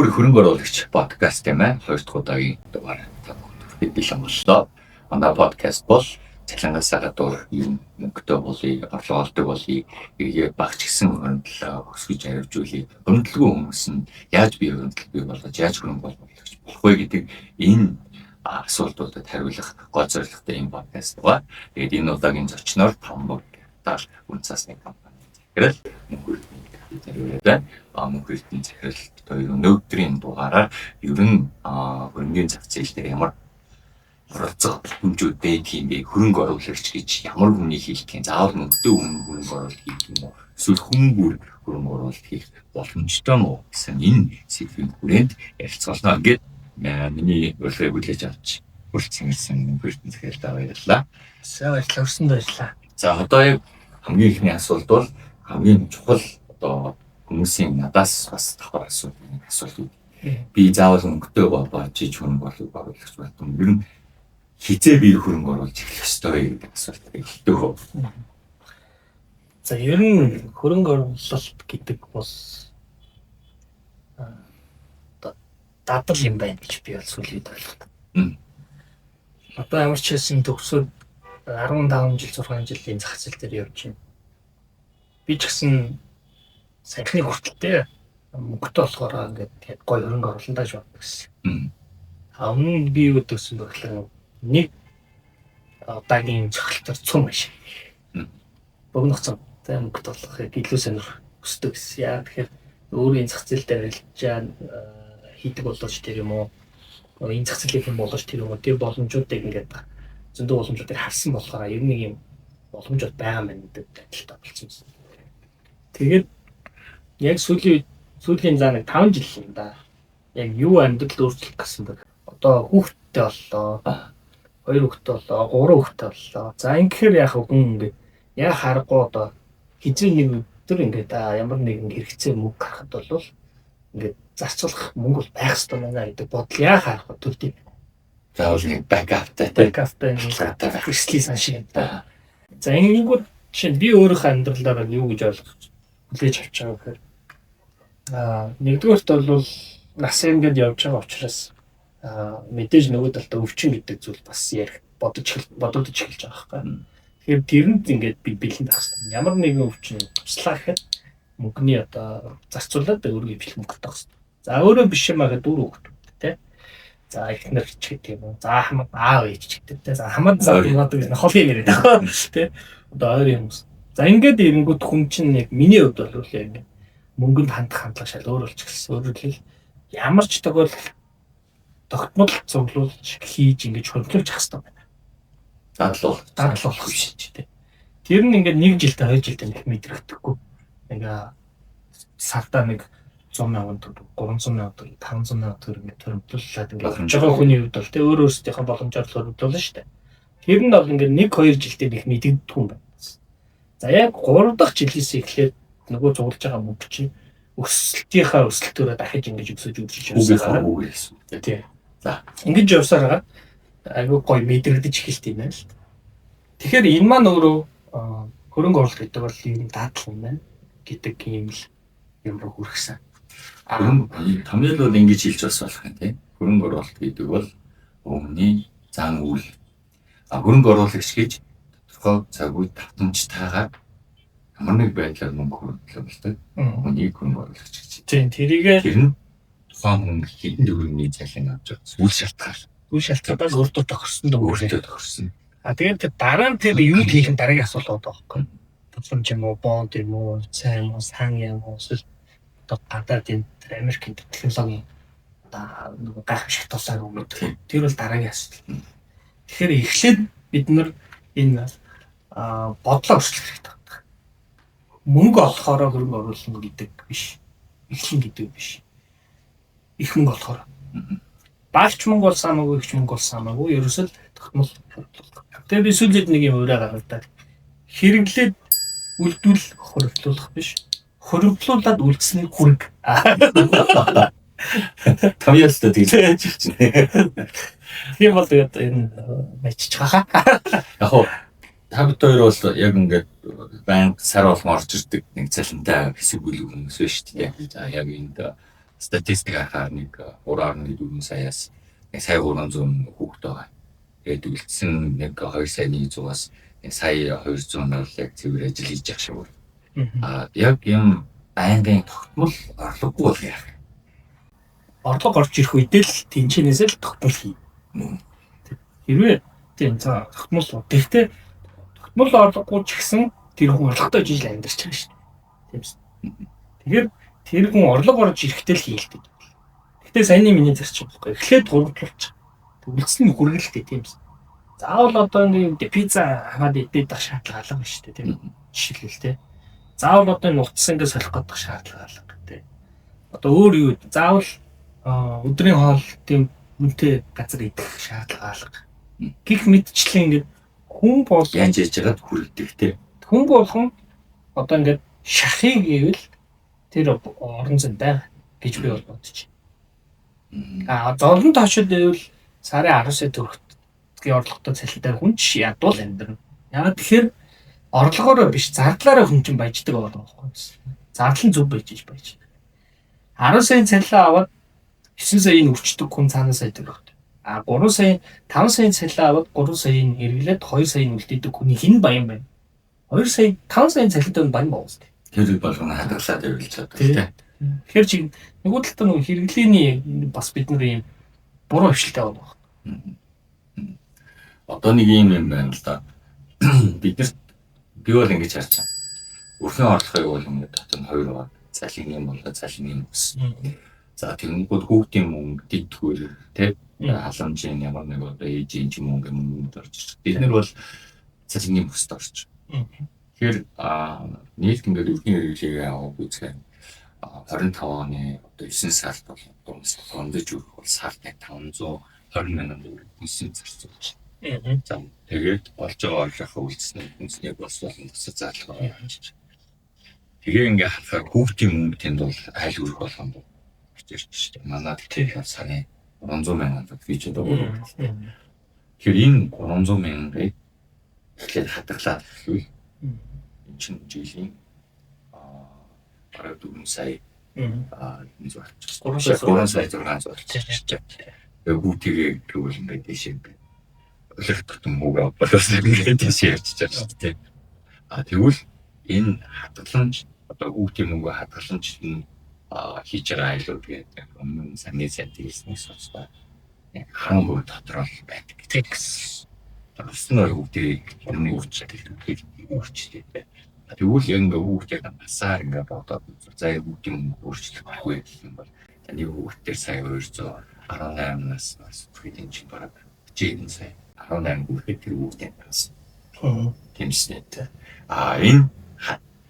Мөнгөр хөрөнгө оруулагч подкаст юм аа. 2 дахь удаагийн дугаар бид бэлэн боллоо. Манай подкаст бол цалингаас гадуур юм мөнгөтэй болъё, орлого олдог болъё, эргээд багч гисэн хөрөнгөлөө өсгөж хариуцуулъя. Хөрөнгөлгүй хүмүүс нь яаж бие хөрөнгөлгүй болгож, яаж хөрөнгө оруулагч болох вэ гэдэг энэ асуултуудад хариулах гол зорилготой юм подкаст ба. Тэгээд энэ удаагийн зочноор Тамбог дал үнцасны компани. Хэрэг мөнгөөртний захиралт өнөөдрийн дугаараар ер нь хөрөнгөний зах зээл дээр ямар оролцох хэмжүүдэд тийм бэ хөрөнгө оруулагч гэж ямар хүний хийх юм заавал мөнгөтэй хөрөнгө оруулалт хийх юм уу эсвэл хүмүүр хөрөнгө оруулалт хийх боломжтой мó гэсэн энэ сэдвийн хүрээнд ярилцгаална. Ингээд миний урилгыг хүлээж авч хүрсэн мөнгөөртний захиралтай баярлалаа. За баярлалаа, өрсөнд баярлалаа. За одоо яг хамгийн ихний асуулт бол хамгийн чухал одоо хүмүүсийн надаас бас давхар асуулт. Би заавал мөнгөтэй болж хөрөнгө оруулагч болтон ер нь хизээ би хөрөнгө оруулж эхлэх ёстой гэдэг асуулт хэлдэг хөө. За ер нь хөрөнгө оруулалт гэдэг бол дадал юм байна гэж би бол сүүлийн үед ойлгодог. Одоо ямар ч хэсэн төгсөд 15 жил 6 жилийн зах зээл дээр явж байна. Би ч гэсэн саяхны хүртэлтэй мөнгөтэй болохоор ингээд гоё хөрөнгө оруулалт тааж байна гэсэн. Өмнө нь би юу гэсэн бэхлээр нэг удаагийн цохилтор цум биш. Богино хугацаанд мөнгөтэй болохыг илүү сонир хүсдэг гэсэн. Яа тэгэхээр өөрийн зах зээл дээр ажиллаж хийдэг болооч тэр юм уу? Энэ зах зээлийн юм болооч тэр юм уу? Тэр боломжуудыг ингээд зөндөө боломжуудыг харсан болохоор ер нь юм боломжууд байгаа юм байна гэдэг адилтай болсон юм. Тэгээд яг сүүлийн заа нэг 5 жил юм да. Яг юу амьдрал өөрчлөх гэсэн бэ? Одоо хүүхдтэй боллоо. 2 хүүхдтэй боллоо, 3 хүүхдтэй боллоо. За ингэхээр яг хүн ингээд яг харахгүй одоо хизээ нэг өдөр ингээд ямар нэгэн хэрэгцээ мөнгө гарахад бол ингээд зарцуулах мөнгө бол байх ёстой байна гэдэг бодол яг харахгүй төлдөв. Заавал нэг бэкаптай нэг фристлисэн шиг. За ингэнгүүт чинь би өөрийнхөө амьдралаар юу гэж ойлгож хүлээж авч байгаа гэхээр нэгдүгээрт бол нас ингээд явж байгаа учраас мэдээж нөгөө талдаа өвчин гэдэг зүйл бас ярих бодож эхэлж байгаа байхгүй. Тэгэхээр тэрэнд ингээд би бэлэн байх хэрэгтэй. Ямар нэгэн өвчин туслаа гэхэд мөнгөний одоо зарцуулаад өөрийгөө бэлэн мөнгөтэй байх хэрэгтэй. За өөрөө биш юм аа дөрөв хөлт тий. За ихнэр ч гэдэг юм. За хамаг аав ээж ч гэдэг тий. За хамаг зав гэдэг нь холын нэр дээ тий. Одоо өөр юм. За ингээд ирэнгүүт хүн чинь яг миний хувьд бол яг мөнгөнд хандах хандлага шал өөр болж эхэлсэн. Өөрөөр хэлбэл ямар ч тохиол тогтмол цуглуулж хийж ингэж хөндлөж ах хэрэгтэй байна. Дадал болох биш тий. Тэр нь ингээд 1 жилдээ 2 жилдээ нэг мэдрэгдэхгүй. Ингээ сартаа нэг 100,000 төгрөг, 300,000 төгрөг, 500,000 төгрөг ингээд төрөмтлүүлээд ингээд жоо хүний хувьд бол тий өөр өөрсдийнхөө боломжоор төрөмтлүүлнэ шүү дээ. Тэр нь бол ингээд 1-2 жилдээ нэг мэдэгдэхгүй юм байна. За яг 3 дахь жилээс эхлээд нөгөө цуглаж байгаа мөнгө чинь өсөлтийнхаа өсөлтөөрөө дахиж ингэж өсөж явсаар байгаа. Тий. За ингэж явсаар айгүй гоё мэдрэгдэж эхэлт юм байна л. Тэгэхээр энэ маань өөрөө хөрөнгө оруулалт гэдэг бол юм дадал юм байна гэдэг юм л юм руу хүрсэн. Томьёол бол ингэж хэлж бас болох юм тийм. Хөрөнгө оруулалт гэдэг бол өмнөний зан үйл. Хөрөнгө оруулагч гэж тодорхой цаг үе татамжтайгаар ямар нэг байдлаар мөнгө хөрөнгөлөөлдөг. Үнийг хөрөнгө оруулагч гэж. Тийм тэрийг тэр нь тухайн хүн хэдэн төгрөгийн цалин авч байгаа. Үйл шалтгаанаас өөртөө тохирсон дөө өөртөө тохирсон. Тэгээд дараа нь тэр юу хийх нь дараагийн асуулт байгаа байхгүй. Тусламж юм уу, бонд юм уу, сайн юм уу, сан юм уу, эсвэл одоо гадаад энэ Америкийн технологийн нөгөө гайхамшигт тусаар юм уу. Тэр бол дараагийн асуулт. Тэгэхээр эхлээд бид нар энэ бодлоо өөрчлөх хэрэгтэй байна. Мөнгө олохоор хөрөнгө оруулах гэдэг биш. Эхлэн гэдэг биш. Их мөнгө олохоор. Багч мөнгө бол самаагүй, ихч мөнгө бол самаагүй. Ерөөсөө тогтмол. Тэгээд би сүүлд нэг юм өөрөө гаргадаад хэрэглээд үлдвэл хөрвүүлэх биш. Хөрвүүлээд үлдсэний хүрэг. Томьёолтой тийм чинь. Тийм бол тэгээд энэ мачиж хаа. Яг та бид хоёр бол яг ингээд банк сар болгон орж ирдэг нэг цалинтай хэсэг бүлэг хүмүүс байна шүү дээ. За яг энд статистик харахаар нэг 3.4 саяас сая 300 хүүхэд байгаа. Тэгээд үлдсэн нэг 2 саяны 100-аас сая 200 нь яг цэвэр ажил хийж явах шиг байна. Яг юм байнгын тогтмол орлогогүй бол яах вэ? Орлого орж ирэх үедээ л тэнцэнээс л тогтмол хий. Хэрвээ тийм за тогтмол. Гэхдээ тогтмол орлогогүй ч гэсэн тэр хүн орлоготой жижиг амьдарч байгаа шүү дээ. Тиймээс. Тэгэхээр тэр хүн орлого орж ирэхдээ л хийлдэг. Гэхдээ саяны миний зарчим байхгүй. Эхлээд тургуулж. Үлдсэн нь хүргэлтэй тиймээс. Заавал одоо нэг пицца хаад идэх шаардлага алга шүү дээ тийм. Жишээлбэл тийм. Заавал одоо энэ утас ингээд солих гэдэг шаардлага алга тийм. Одоо өөр юу заавал өдрийн хоол тийм үнэтэй газар идэх шаардлага алга. Гэх мэдчлэн ингээд хүн бол яаж яаж яагаад хүрэлдэг тийм. Хүн болгон одоо ингээд шахыг гэвэл тэр орон зай байгаа гэж би бол бодож байна. Зовлон тоочод байвал сарын 10 сая төгрөгийн орлоготой цалинтай хүн ч ядуул амьдрна. Яагаад тэгэхээр орлогоороо биш зардлаараа хүн чинь баяждаг байгаа байхгүй юу? Зардал нь зөв байж баяждаг. 10 сая цалин аваад 9 саяын өрчдөг хүн цаанаас сая төгрөгт. 3 сая 5 саяын цалин аваад 3 саяын эргэлээд 2 саяын үлдээдэг хүний хэн баян байна? 2 сая 5 саяын цалинтай баян боос. Тэр болгоно хадгалаад явуулж чаддаг тийм. Тэгэхээр чи нөгөө талд нь хэрэглээний бас бид нар юм буруу хвшилтэй байна. Одоо нэг юм байна л да. Бид нар би бол ингэж харж байна. Өрхийн орлогыг бол ингэ дотор нь 2 байгаа. Цалингийн болоо цалингийн ус. За тэгвэл хүүхдийн мөнгө, дэдгүүр тийм халамжийн ямар нэг одоо ээжийн ч мөнгө орж. Бид нар бол цалингийн өсөд орж. Тэгэхээр нийт ингээд өрхийн хэрэглээгээ авах үзэх 25 оны одоо 9 сард бол ондож өрөх бол сард 520 мянган төгрөг хүнсний зарцуулж байна. За тэгээд болж байгаа орлогын үйлчлэл хүнсний бас болон бусад зарлага явж. Тэгээ ингээд харахаар хүүхдийн мөнгө тэнд бол айл өрөх болгоом орж ирж байна. Манай тэр сарын 300 мянган төгрөг гэж одоо. Тэгэхээр энэ 300 мянгаыг эхлээд хадгалаад хэлвэл энэ чинь жилийн бараг 4 сая энэ зорч. 3 сая 600 зорч. Тэгээ бүгдийг гэвэл ингээд дэшээ байна. Олигтон мөнгө болоос ингээд дэшээ явчихж байгаа шүү дээ. Тэгвэл энэ хадгаламж одоо хүүхдийн мөнгө хадгаламж нь хийж байгаа айлууд гэдэг өмнө саний сайд хийснээс цоцтой. Хаан бүр дотор л байдаг гэдэг. Тэрс нь хүүхдийн өмнө өөрчлөлт тэгвэл яг ингээ хүүхдийг насаар ингээ бодоод заа хүүхдийн өөрчлөлт байхгүй юм бол таны хүүхдээр сая 218-наас хүүхдийн чинь бараг 60 сая 18 хүүхэд тэр хүүхдийн бас. Тэмцэнэ.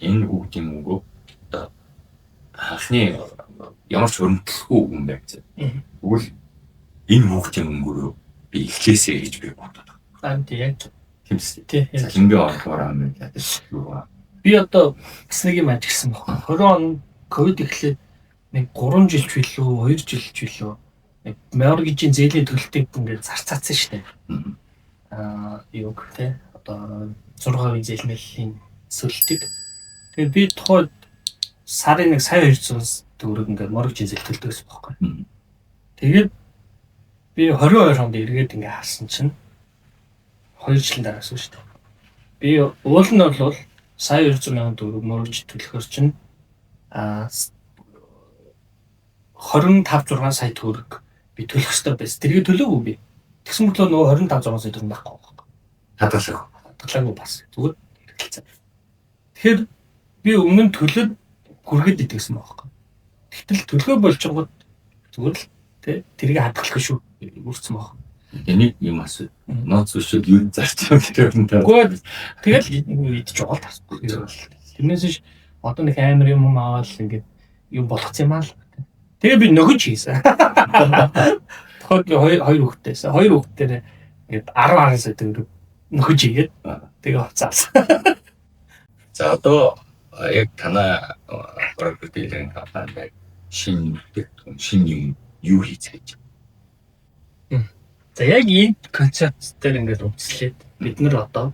Энэ хүүхдийн мөнгө одоо анхны ямар ч хөрөнгөлөхгүй юм байх啫. Тэгвэл энэ хүүхдийн мөнгөөрөө би эхлээсэй гэж би бодоод байна. Тийм. Тэмцэнэ. Цалингийн орлогоор амын гэдэг. Би одоо бас нэг юм ажигласан байна. 20 он ковид эхлээд нэг 3 жил ч билүү, 2 жил ч билүү. Нэг моргижийн зээлийн төлөлтийг ингээд зарцаацсан шүү дээ. Юу гэх одоо 6% зээлмэлийн сөлтийг. Тэгээд би тухайд сарын нэг сая 200 төгрөг ингээд моргижийн зээл төлдөөс байхгүй. Тэгээд би 22 онд эргээд ингээд харсан чинь 2 жилийн дараас шүү дээ. Би уул нь бол сая 200 мянган төгрөг мөрөж төлөхөр чинь 25-6 сая төгрөг би төлөх ёстой байсан. Тэргээ төлөөгүй би. Тэгсэн мэт л нөгөө 25-6 сая төгрөг байхгүй байхгүй. Хадгалаагүй бас. Зүгээр хэрэгэлцээ. Тэгэхээр би өмнө нь төлөөд хүргээд идэгсэн байхгүй. Тэгтэл төлгөө болж байгаа зүгээр л тэргээ хадгалах шүү үрцэн байхгүй. Энийг юм асуу. Ноц өшөөд юу зарч байгаа юм бэ? Гэхдээ тэгэл идэж байгаа л тасгүй. Тэрнээс одоо нэг амар юм аваад ингээд юм болгоц юм аа л. Тэгээ би нөгөж хийсэн. Тухайд хоёр хүүхдээсэн. Хоёр хүүхдээр ингээд 10 сая төгрөг нөгөж хийгээд тэгээ авцаасан. За одоо яг танаа проектийн компанид шинэ юм юу хийж байгаа юм? За яг энэ концепт дээр ингээд үзлээд бид нар одоо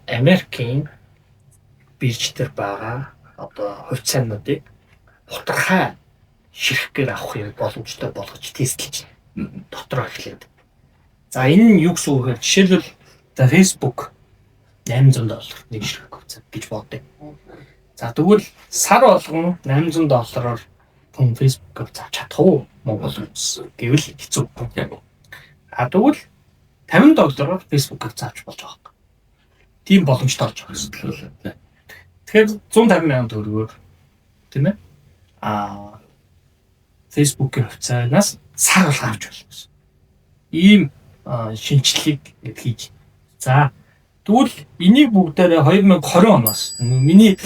Америкийн бирж дээр байгаа одоо хувьцаануудыг хутархай ширхгээр авах боломжтой болгож тестэлж байна. Дотроо эхлээд. За энэ нь юу гэсэн үг вэ? Жишээлбэл за Facebook $800 нэг ширхэг хувьцаа гэж бодъё. За тэгвэл сар болгон $800-оор хүн Facebook-ыг зааж чадах уу? Монгол хүмүүс гэвэл хэцүү. Тэгвэл $50-оор Facebook-ыг зааж болж байгаа. Тийм боломжтой болж байгаа. Тэгэхээр 150,000 төгрөгөөр тийм ээ? Facebook-ийн хувьцаанаас сар болго авч болно. Ийм шинжилгээг ингэж хийж. За тэгвэл энийг бүгдээрээ 2020 оноос миний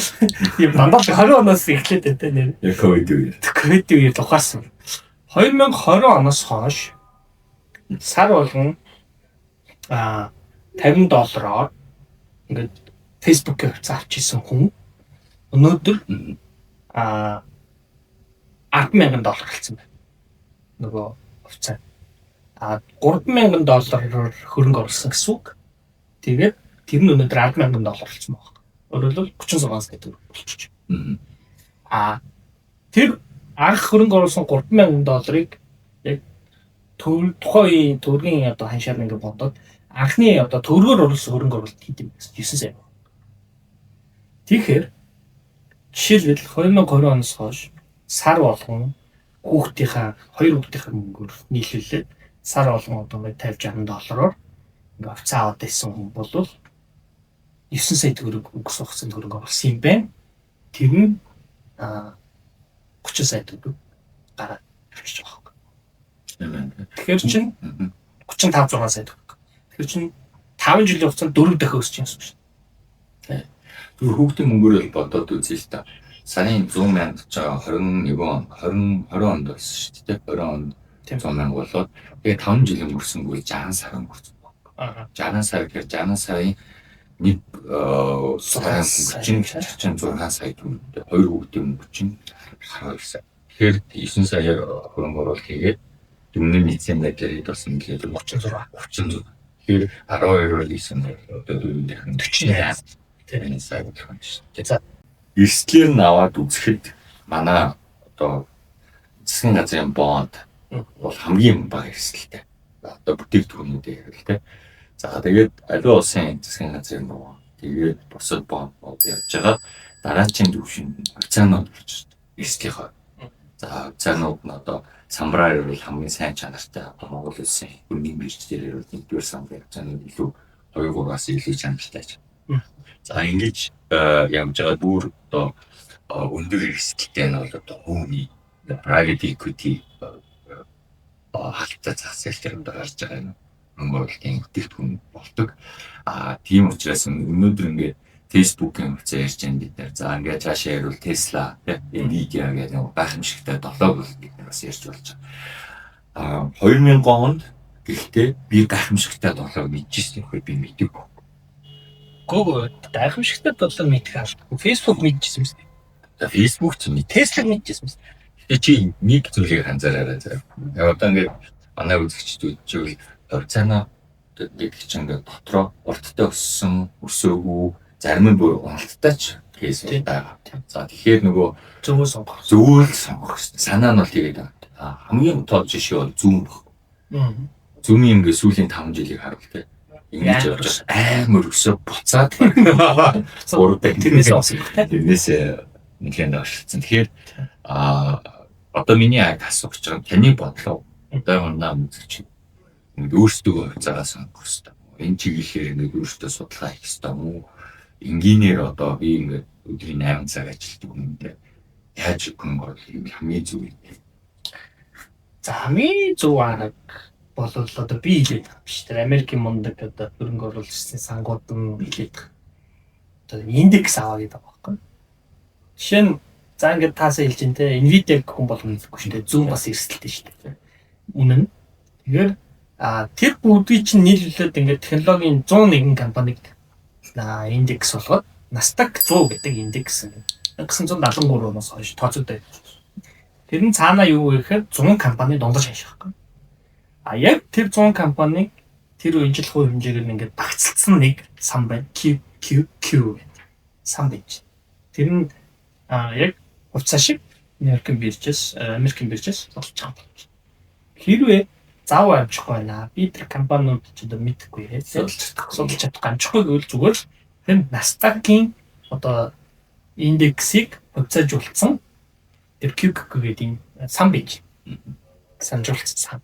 дандаа 20 оноос эхлээд байна нэр. Ковид үед ухаарсан. 2020 оноос хойш сар болгон $50-оор ингээд Facebook-ийн хувьцаа авч исэн хүн өнөөдөр $10,000 болсон байна. Нөгөө хувьцаа. $3,000 хөрөнгө оруулсан гэсэн үг. Тэгээд тэр нь өнөөдөр $10,000 болсон байна. Өөрөөр хэлбэл 36 сая төгрөг болчих. Тэр анх хөрөнгө оруулсан $3,000-ыг яг тухайн төгрөгийн одоо ханшаар ингээд бодоод анхны одоо төгрөгөөр оруулсан хөрөнгө оруулалт хийдэг юм гэсэн 9 сая. Тэгэхээр жишээлбэл 2020 оноос хойш сар болгон хүүхдийнхаа хоёр хүүхдийнхээ мөнгөөр нийлүүлээд сар болгон одоо $50-60-оор ингээд хувьцаа аваад байсан хүн бол 9 сая төгрөг өнгөс ухсан төгрөг оруулсан юм байна. Тэр нь 30 сая төгрөг гараад авчиж байгаа юм. Тэгэхээр чинь 35-6 сая төгрөг. Тэгэхээр чинь 5 жилийн хугацаанд 4 дахин өсч байгаа юм шүү дээ. Тэр хүүхдийн мөнгөөр бодоод үзье л та. Сарын 100,000 ч 21 он 20 онд болсон шүү дээ. 20 онд 100,000 болоод тэгээ 5 жилийн өнгөрсөнгөө 60 сар өнгөрсөн байна. 60 сар гэхээр 60 сарын нэг 36 сая төгрөг. Хоёр хүүхдийн мөнгө чинь 12 сая. Тэгэхээр 9 сая хөрөнгө оруулалт хийгээд дөрөвний эцсийн дээр болсон гэхээр 36. Тэгэхээр 12-оор 9 одоо 48. Тэр сая болох юм шүү дээ. За эрсдлээр нь аваад үзэхэд манай одоо засгийн газрын бонд бол хамгийн бага эрсдэлтэй. Одоо бүтээгдэхүүнүүдээ хэрэгтэй. За тэгээд аливаа улсын засгийн газрын бонд тэгээд бусад бонд явж байгаа дараачийн төвшин акцаанууд болж эрсдлийнхаа. За акцаанууд нь одоо самбараар бол хамгийн сайн чанартай одоо Монгол улсын үнийн биржээр бол нэгдүгээр самбарын акцаанууд илүү 2-3-аас илүү чанартай. За ингэж явж байгаа бүр одоо өндөр эрсдэлтэй нь бол одоо хүний private equity халтаа зах зээл дээр гарч байгаа юм. Монголын бүтээгдэхүүн болдог. Тийм учраас өнөөдөр ингээд Facebook-ийн хувьцаа ярьж байгаа бид нар. За ингээд цаашаа ярил Tesla, Nvidia гэдэг нэг гайхамшигтай долоо бол бид нар бас ярьж болж байгаа. 2000 онд гэхдээ би гайхамшигтай долоо мэдчихсэн юм би мэдээгүй. Гоо гайхамшигтай долоо мэдэх албагүй. Facebook мэдчихсэн юм шүү дээ. Facebook ч мэд. Tesla мэдчихсэн юм шүү дээ. Тэгээ чи нэг зүйлийг анзаараарай заа. Одоо ингээд манай үзэгчдүүд чивэл хувьцаанаа гэдэг чинь ингээд дотроо урттай өссөөгүй зарим нь бүр уналттай ч Facebook байгаа. За тэгэхээр нөгөө зөвөө сонгох. Зөвөө сонгох гэсэн. Санаа нь бол тэгээд байгаа. Хамгийн тод жишээ бол Zoom баг. Zoom-ийн ингээд сүүлийн 5 жилийг харуул тэ. Ингэж явж амар өсөө буцаад урдаа тэрнээс осох тэ. Тэрнээс нэлээд оршилсан. Тэгэхээр одоо миний асуух гэж байгаа таны бодлоо одоо манай үзэгч өөрсдөө хувьцаагаа сонгох хэрэгтэй. Энэ чиглэлээр ингээд өөрсдөө судалгаа хийх хэрэгтэй юм уу? Энгийнээр одоо би ингээд өдрийн 8 цаг ажилладаг хүнтэй яаж хөнгө оруулах хамгийн зөв юм. За хамгийн зөв арга бол одоо би хэлээд байгаа биш. Тэр Америкийн мундаг одоо хөрөнгө оруулалтын сангууд нь хэлээд байгаа. Одоо индекс аваа гэдэг байгаа байхгүй. Жишээ нь за ингээд таасаа хэлж ин тэ Nvidia хүн болгоно гэхгүй шүү дээ. Zoom бас эрсдэлтэй шүү дээ. Үнэн. Тэгэхээр тэр бүгдийг чинь нийлүүлээд ингээд технологийн 101 компаниг индекс болгоод Nasdaq 100 гэдэг индекс 1973 оноос хойш тооцогдсон. Тэр нь цаанаа юу вэ гэхээр 100 компани дундаж хаших байхгүй. Яг тэр 100 компаниг тэр ижил хувь хэмжээгээр ингээд багцлсан нэг сан байна. QQQ гэдэг сан байж. Тэр нь яг хувьцаа шиг American биржээс олж байгаа. Хэрвээ зав амжихгүй байна. Би тэр компаниуд ч одоо мэдэхгүй судалж чадах амжихгүй гэвэл зүгээр тэр Nasdaq-ийн одоо индексийг хувьцаажуулсан тэр QQQ гэдэг сан бий. Санжуулсан сан.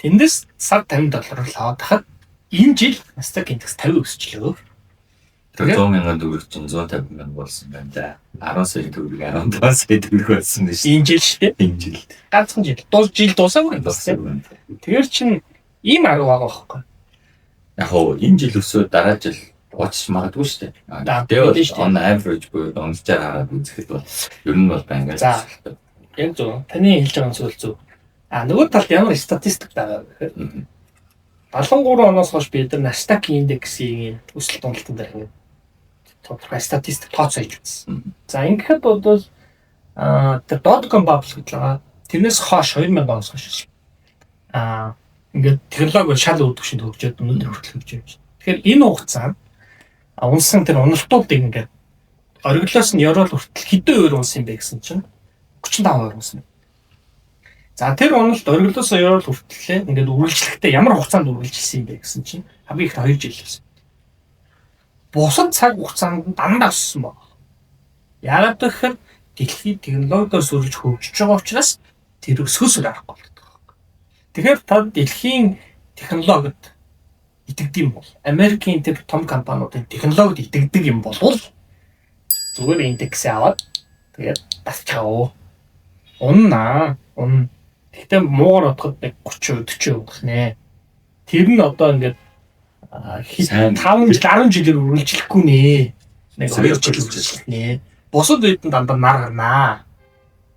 Тэндээс сар $50 аваад хахад энэ жил Nasdaq индекс 50 өсчлөө. Тэр 100,000 төгрөг чинь 150,000 болсон байна да. 10 сая төгрөг 15 сая төгрөг болсон нь шүү. Энэ жил шүү дээ. Энэ жил. Ганцхан жил. Жил дуусаагүй юм байна. Тэгэхээр чинь ийм арга байгаа байхгүй. Яг хоо энэ жил өсөө дараа жил ууч магадгүй шүү дээ. Тэгээд on average буюу онцгой хараад үзэхэд бол ер нь бол байнга. За. Яг зөв. Таны хэлж байгаа зүйл зөв. Нөгөө талд ямар статистик байгаа гэхээр 73 оноос хойш бид нар Nasdaq индексийн өсөлт уналтан дээр ингээд тодорхой статистик тооцоож үзсэн. За ингээд бол тэр .com bubble гэдэг байгаа. Тэрнээс хойш 2000 оноос хойш ингээд технологи шал үүдгшинд хөгжөөд өнөөдөр хүртэл хөгжиж байна. Тэгэхээр энэ хугацаанд унсан тэр уналтуудыг ингээд ориглоос нь Еврол хүртэл хэдэн өөр унсан юм бэ гэсэн чинь 35% унсан. За тэр уналт ориглоос Еврол хүртэл ингээд үргэлжлэхдээ ямар хугацаанд үргэлжилсэн юм бэ гэсэн чинь хамгийн их 2 жил байсан. Бусад цаг хугацаанд дандаа өссөн байна. Яагаад гэхээр дэлхийд технологиор сүрж хөгжиж байгаа учраас тэр өсгөөсөөр арахгүй болдог. Тэгэхээр та дэлхийн технологид итгэдэг юм бол Америкийн тэр том компаниудын технологид итгэдэг юм бол зүгээр индекс аваад тэгээд басчаа. Уннаа. Гэхдээ муугар утгад нэг 30-40% гэнэ. Тэр нь одоо ингээд 5 жил 10 жилээр үргэлжлэхгүй нэ. Нэг 2 жил үргэлжлэнэ. Бусад үед нь дандаа нар гарнаа.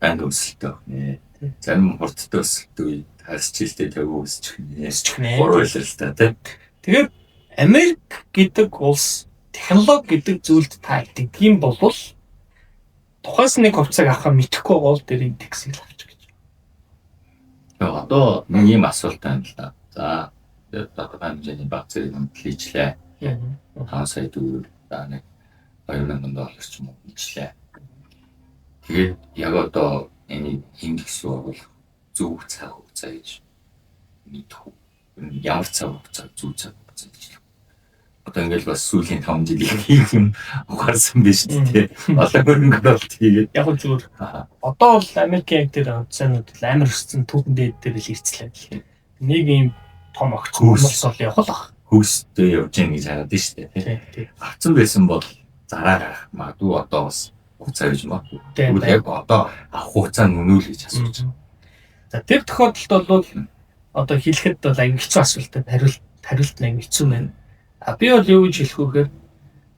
Банк өсөлтөө нэ. Зарим хурдтай өсөлтөө хасч жилдээ тавь өсчих нэ. Гурвалтай тийм. Тэгээд Америк гэдэг улс технологи гэдэг зүйлд таалдаг юм бол тухайс нэг хувьцааг авах мэдэхгүй бол тэр индексийг авчих гэж. Одоо нэг юм асуулт байна л да. За одоо хэмжээний баг зэрэг хийчлээ. 5 сая төгрөг нэг $2,000 ч юм уу хийчлээ. Тэгээд яг одоо энэ индекс бол зөв цаг хугацаа гэж мэдэх үү? Ямар цаг хугацаа зөв цаг хугацаа гэж. Одоо ингээл бас сүүлийн 5 жилийн хийх юм ухаарсан биш үү? Одоо хөрөнгө хийгээд Яг л зүгээр. Одоо бол Америкийн тэр цаанууд амар өссөн түүхэн дээр л ирцлээ. Нэг юм том огц хүмүүсэл явах л ах. Хөөстэй явж яах гэж хараад байна шүү дээ. Тийм. Авцсан байсан бол зараа гарах магадгүй одоо бас хугацаа гэж магадгүй. Тэгвэл яг одоо авах хугацаа нь өнөө л гэж асууж байна. За тэр тохиолдолд бол одоо хэлэхэд бол аяг хэцүү асуултад хариулт нэг хэцүү байна. Би бол юу гэж хэлэх вэ гэхээр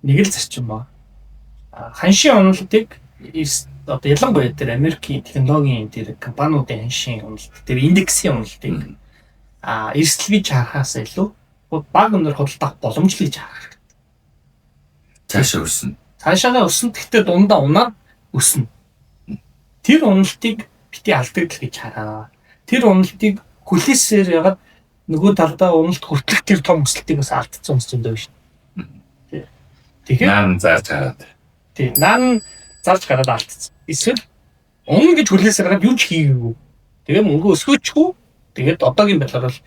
нэг л зарчим ба. Ханшийн уналтыг одоо ялангуяа тэр Америкийн технологийн тэр компаниудын ханшийн уналт тэр индексийн уналтыг эрсдэл гэж харахаас илүү баг өнөр худалдах боломжтой гэж харах хэрэгтэй. Цаашаа өснө. Цаашаа өснө гэхдээ дундаа унаад өснө. Тэр уналтыг бити алдагдал гэж хараа. Тэр уналтыг хүлээсээр ягаад нөгөө талдаа уналт хүртэлх тэр том өсөлтийг бас алдсан хүмүүс зөндөө биш. Тэгэхээр наан зарж хараад. Тийм наан зарж гараад алдсан. Эсвэл унаа гэж хүлээсээр гараад юу ч хийгээгүй. Тэгээ мөнгө өсгөөчгүй. Тэгээд одоогийн байдлаар бол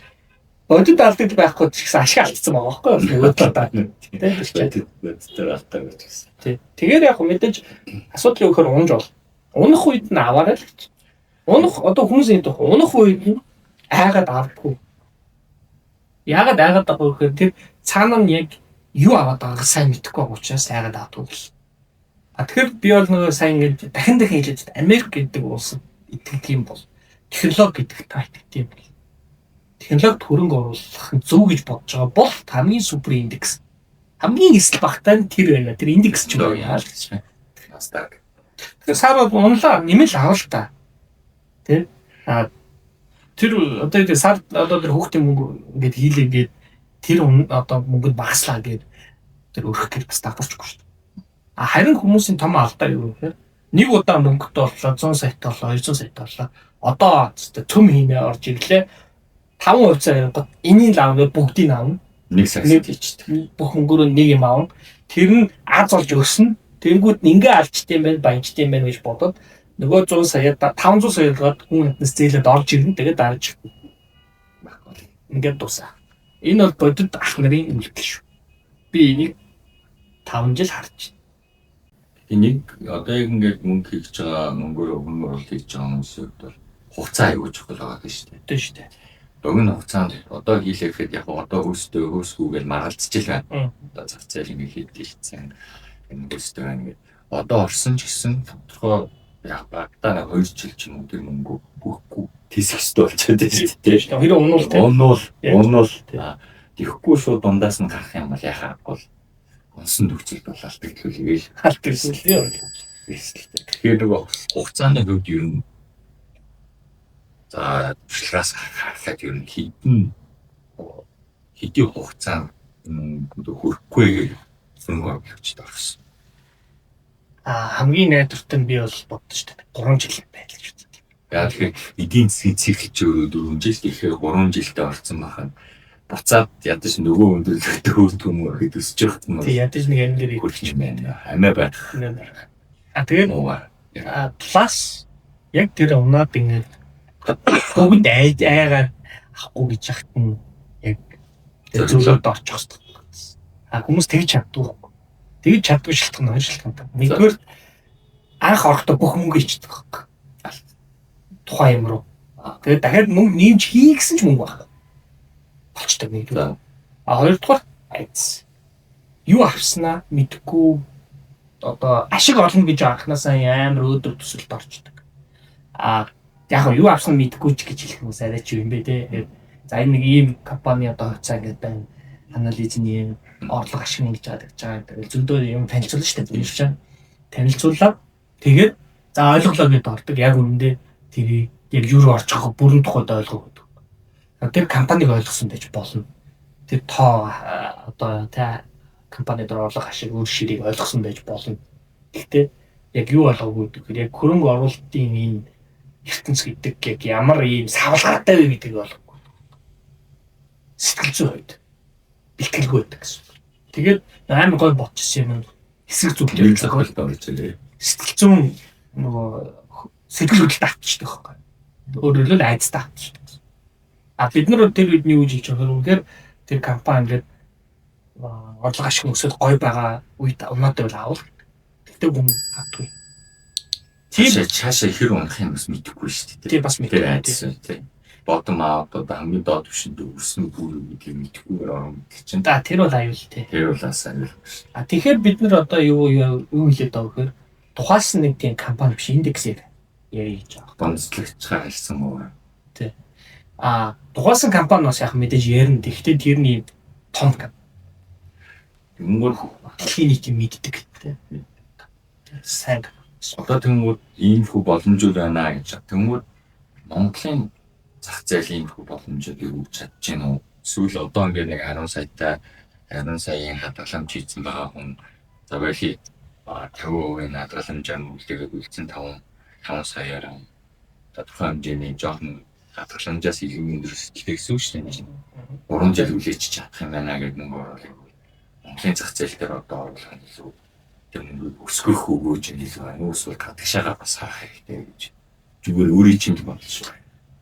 бодит алдагдал байхгүй ч гэсэн ашиг алдсан байгаа байхгүй юу? Нөгөө талдаа. Тийм. Тэр алдаа гэж гэсэн. Тийм. Тэгэхээр яг мэдээж асуудал юу гэхээр унж бол. Унах үед нь аваарай л гэж. Унах одоо хүмүүсийн дэх унах үед нь айгаад авахгүй. Яагаад айгаад байгаа вэ гэхээр тэр цаана нь яг юу аваад байгааг сайн мэдэхгүй байгаа учраас айгаад авдаг л. Тэгэхээр би бол нөгөө сайн ингэж дахин хэлээд Америк гэдэг улсад итгэдэг юм бол технологи гэдэг та итгэдэг юм бол технологид хөрөнгө оруулах нь зөв гэж бодож байгаа бол хамгийн супер индекс хамгийн эсэл багтаа нь тэр байна. Тэр индекс ч юм уу яа л гэж байна. Nasdaq. Тэгэхээр сар бол унлаа нэмэл авал та. Тэ? Тэр одоо тэр сар одоо тэр хүүхдийн мөнгө ингээд хийлээгээд тэр одоо мөнгөд багаслаа гэдэг тэр өрөх гэж бас давтарчихгүй шүү дээ. Харин хүмүүсийн том алдаа юу гэхээр нэг удаа мөнгөтэй боллоо 100 саятай боллоо 200 саятай боллоо. Одоо төм хийнэ орж ирлээ. 5% цаангад энийг аавна бүгдийг аавна. Нэг сакс хийчихдэг. Бүх мөнгөөрөө нэг юм аавна. Тэр нь аз олж өснө. Тэнгүүд ингээ алчт юм байна, баяжт юм байна гэж бодоод Нөгөө 100 сая 500 саягаар хүн амтнаас зээлээд орж ирнэ тэгээд дарж байхгүй. ингээд дуусаа. Энэ бол бодит ах нарын үйлдэл шүү. Би энийг 5 жил харж байна. Энийг одоо яг ингээд мөнгө хийж байгаа мөнгөөр өмнө хийж байгаа хүмүүсүүд бол хугацаа аягүй чухал байгаа гэж шүү дээ. Тэ шүү дээ. Уг нь хугацаанд одоо хийлэхэд яг одоо хөөсгүүгээл маргалцж л байна. Одоо зах зээл ингээд хийлцсэн. Энэ өстэй байна ингээд. Одоо орсон ч гэсэн тодорхой яг багтаа 2 жил ч юм уу тэр мөнгө өгөхгүй тэсэх ёстой болчиход байна шүү дээ. Тэр унуул те. Унуул. Тэгэхгүй шууд дундаас нь гарах юм бол яхаа бол онсон төгсөл болоод тэгэхээр халт ирсэн л юм. Тэгэхээр нөгөө хугацааны хувьд ер нь за туршлагаас харахад ер нь хэдийн хугацаанд хөрөхгүй гэж сүнгээр явчихдаг гэсэн. Хамгийн найдвартай нь би бол боддоо шүү дээ. 3 жил байл гэж үздэг. Яа тэгэхээр эдийн засгийн цикл чи өөрөө 4 жил гэхээр 3 жилдээ орсон бахан. Буцаад ядаж нөгөө өндөрлөлтөд хөрдгөм гэхэд өсөж явах юм. Тий ядаж нэг амин дээр хөрч юм байна. Амиа байх. Тэгээд плюс яг тэр унаад ингээд бүгд айгаар ахгүй гэж яхад нь яг зөвлөд орчих хэвээр. Хүмүүс тэгж чаддгүй. Тэгж чаддгүй шалтгаан хоёр шалтгаантай. Нэгдүгээр анх орохдоо бүх мөнгө ичдэг байхгүй. Тухайн юм руу. Тэгээд дахиад мөнгө нэмж хий гэсэн ч мөнгө байхгүй. Болчтой нэгдүгээр. Хоёрдугаар айц. Юу авснаа мэдгүй одоо ашиг олно гэж анханасаа амар өөдрөг төсөлд орчдөг. Яг юу авсан мэдгүй ч гэж хэлэх хүмүүс арай ч юм бэ те. За энэ нэг ийм компани одоо хувьцаа гэдэг байна. Анализны орлого ашиг ингэж байгаа. Тэгэл зөндөө юм танилцуулна шүү дээ. Биш чам. Танилцуулаад тэгээд за ойлголоо гэдээ ордог. Яг үүндээ тэрийг яг юу руу орж байгааг бүрэн тухайд ойлгох. Тэр компаниг ойлгосон байж болно. Тэр тоо одоо та компани дээр орлого ашиг үр ширийг ойлгосон байж болно. Гэхдээ яг юу ойлгоогүй гэхээр яг хөрөнгө оруулалтын энэ ертөнц гэдэг яг ямар ийм савлгаатай вэ гэдгийг ойлгохгүй. Сэтгэл зүйн хувьд бэлтгэлгүй байдаг гэсэн. Тэгээд амар гой бодчихсон юм. Хэсэг зүгтээ зохиолтой болж байлээ. Сэтгэл зүйн нөгөө сэтгэл хөдлөлт авчдаг байхгүй. Өөрөөр хэлбэл айцтай авчдаг. Бид нар тэр үедний юу хийж байгаа вэ? Тэр компани ингээд орлого ашиг өсөд гой байгаа үед унаад байл аавал. Тэгтээ хүн хатгүй. Цаашаа хэр унах юм бас мэдэхгүй шүү дээ. Тийм бас мэдээ. Bottom out одоо хамгийн доод түвшинд өссөн бүр гэдгийг мэдэхгүйгээр орон гэж чинь. Тэр бол аюул тий. Тэр бол аюул. Тэгэхээр бид нар одоо юу хэлээд байгаа гэхээр тухайлсан нэг тийм компани биш индексээр ярих гэж байгаа. Бонцлогчгаа хэлсэн үү? Тий. Тухайлсан компани бас яг мэдээж ярина. Тэгэхдээ тэрний том компани. Тэнгүүд дэлхийн нийтийн мэддэг тий. Сайн. Одоо тэнгүүд ийм хүү боломжууд байна гэж. Тэнгүүд Монголын зах зээлийн хүү боломжуудыг өгч чадж гин үү? Эсвэл одоо ингээд нэг 10 саяын хадгаламж хийсэн байгаа хүн за байли 50% хадгаламжаар үлдээгээд үлдсэн 5 саяар тодорхой хэмжээний жоохон хадгаламжаас илүү өндөрсөлтэй гэсэн үг шүү дээ. 3 жил үлээж чадах юм байна гэдэг нэг оруулах. Монголын зах зээл дээр одоо оруулах нь илүү тэр өсгөх өгөөж илүү байна. Эсвэл гадагшаага бас харах хэрэгтэй гэж зүгээр өөрийн чинь бодлоо шүү.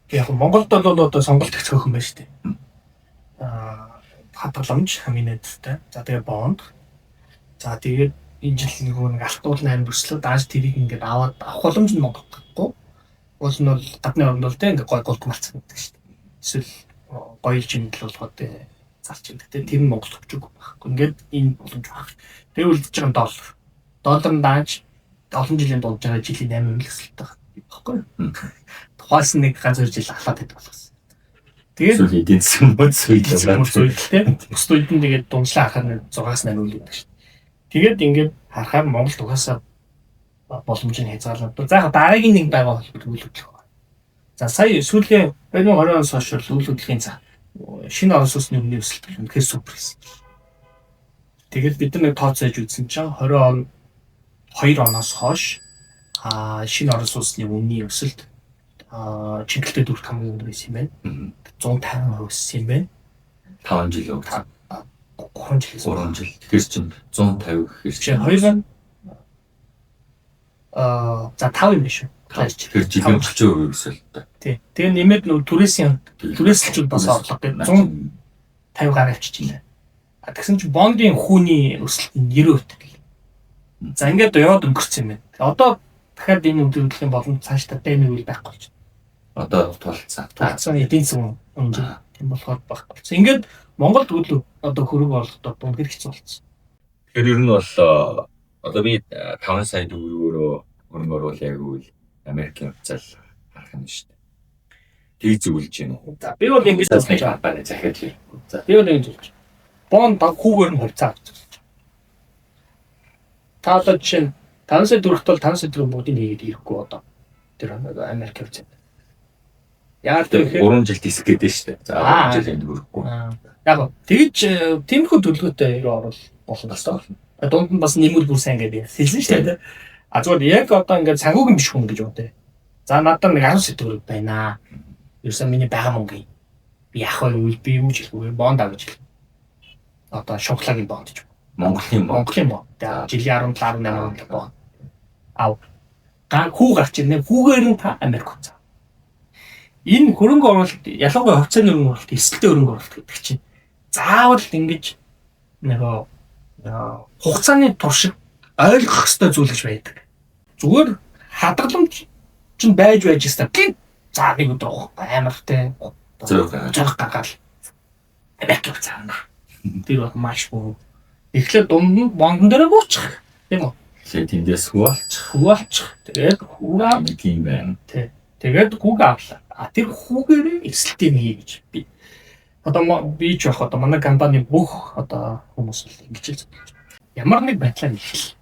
Яг Монголд бол одоо сонголт их цөөхөн байна шүү дээ. Хадгаламж хамгийн найдвартай. За тэгээ бонд. За тэгээд энэ жил нэг алтуул 8 бүслөө дааж тэрийг ингээд авах боломж нь Монголд байхгүй. Уул нь бол гадны орнд бол тэ ингээд гой голд марцсан гэдэг шүү дээ. Эсвэл гоё чимэл болгоод зарч ирдэг. Тэр нь Монголд өгч байхгүй. Ингээд энэ боломж баг. Тэгээ үлдэж байгаа доллар. Доллар нь дааж олон жилийн дунд байгаа жилийн 8% өсөлттэй байхгүй. Тухайлсан нэг ганц жил ахлаад байдаг болсон. Тэгээд эдийн засгийн тийм бусд үед нь тэгээд дунджлаа харахаар 6-8% гэдэг шүү. Тэгээд ингээд харахаар Монгол угаасаа боломж нь хязгаарлалт. За яг дараагийн нэг байгаа бол үйл хөдлөх байна. За сая сүүлийн 2020 оноос хойш үйл хөдлөлийн цаг шинэ орон сууцны үнийн өсөлт үнэхээр супер гэсэн. Тэгээд бид нар тооцоож үзсэн чинь 20 оноос хойш шинэ орон сууцны үнийн өсөлт чиглэлтэй дүрх хамгийн өндөр байсан юм байна. 150% өссөн юм байна. 5 жил өгсөн. 3 жил. Тэгэхээр чинь 150 гэхээр чинь за 5 юм биш үү? Тэр жилийн 30% эсвэл та. Тий. Тэгээ нэмээд нөө түрээсэлчүүд бас орлого гэдэг 150 гаруй авчиж байна. Тэгсэн чинь бондын хүүний өсөлт нь 90%. За ингээд яваад өнгөрсөн юм байна. Одоо дахиад энэ өдрөглөх юм болон цаашдаа дэмий үйл байхгүй болж байна. Одоо тулцсан. Тулцсан эдийн засгийн хэмжээ тийм болохоор байхгүй болсон. Ингээд Монгол төлөв одоо хөрөг орлогод үнэхээр хэцүү болсон. Тэгэхээр ер нь бол одоо би 5 сая төгрөгөөрөө хөрөнгө оруулах яг үйл Америкийн хувьцаал харах юм шүү дээ. Тэг зөвлөж байна уу? За би бол ингэж хэлж байна. Захиад хий. За би бол ингэж хэлж байна. Бонд хүүгээр нь хувьцаа авч. Та одоо жишээ нь 5 сая төгрөгт бол 5 сая төгрөг бүгдийг хийгээд ирэхгүй одоо. Тэр Америк хувьцаа. Яг тэр 3 жилд хэсэг гэдэг шүү дээ. За 3 жилийн төгрөггүй. Яг тэгж тиймэрхүү төлөвлөгөөтэй ирээ орвол болно гэсэн. Дунд нь бас нэмэл бүр сайн гэдэг хэлсэн шүү дээ. А зүгээр яг одоо ингээд санхүүгийн биш хүн гэж бодъё. За надад нэг 10 сая төгрөг байна. Ерөөсөө миний байгаа мөнгө. Би яах вэ? Би юу ч хэлгүй. Бонд авч хэл. Одоо шоколадын бонд гэж. Монголын бонд. За жилийн 17-18 онд бонд. Хүү гарч ирнэ. Хүүгээр нь та Америк хувьцаа. Энэ хөрөнгө оруулалт ялангуяа хувьцааны хөрөнгө оруулалт, эсэлтийн хөрөнгө оруулалт гэдэг чинь заавал ингэж нөгөө хугацааны туршид ойлгох ёстой зүйл гэж байдаг. Зүгээр хадгаламж чинь байж хэвээр за нэг өдөр амартай зөөх гаргаал. Америк хувьцаа. Тэр бол маш бүр. Эхлээд дунд нь бондон дээр буучих. Тийм үү? Тэндээс хуваалчих. Тэгээд хүүгээ тийм байна. Тэгээд хүүгээ авлаа. Тэр хүүгээр эсэлтийг хий гэж би. Одоо би ч яг одоо манай компани бүх одоо хүмүүс л ингэж л зөвлөж байна. Ямар нэг байдлаар ихэл.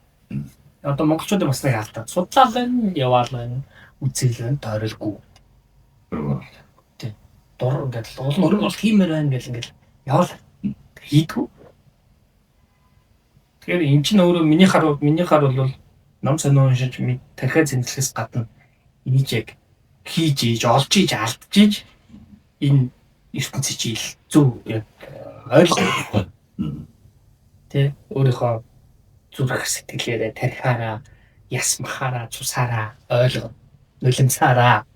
Одоо монголчуудын бас нэг алдаа. Судлал байна, яваал байна, үзэл байна, тойролгүй. Тийм. Дор ингээд олон хөрөнгө оруулалт хиймээр байна гэл ингээд яваал хийдгүү. Тэгэхээр эн чинь өөрөө миний хар бол ном сонио уншиж тархиа зэнслэхээс гадна энийг яг хийж ийж, олж ийж, алдж ийж энэ ертөнцийн чийл зөв яг ойлгох. Тэ өөрийнхөө зүрх сэтгэлээрээ тархиараа, ясмахаараа, цусаараа ойлгоо. Нулимсаараа.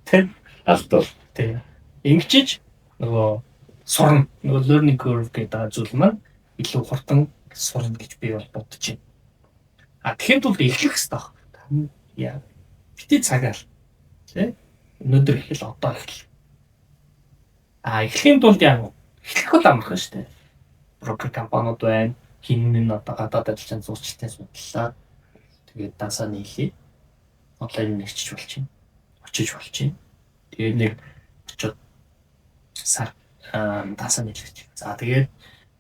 Тэ алдвал тэ ингэжиж нөгөө сурна. Нөгөө learning curve гэдэг зүйл маань илүү хурдан сурна гэж би бол бодож байна. Тэгэхээр тул эхлэх хэрэгтэй. Яа. Бити цагаал. Тэ өнөөдөр эхэл одоо эхэл. Эхлэхийн тулд яг эхлэх бол амархан шүү дээ. Брокер компаниуд байна. Хинэн одоо гадаад ажиллаж зурчилтын судлаа. Тэгээд дасаа нийлээ. Онлайн нэгчж болж байна. Очиж болж байна. Тэгээд нэг очиод сар дасаа нийлж. За тэгээд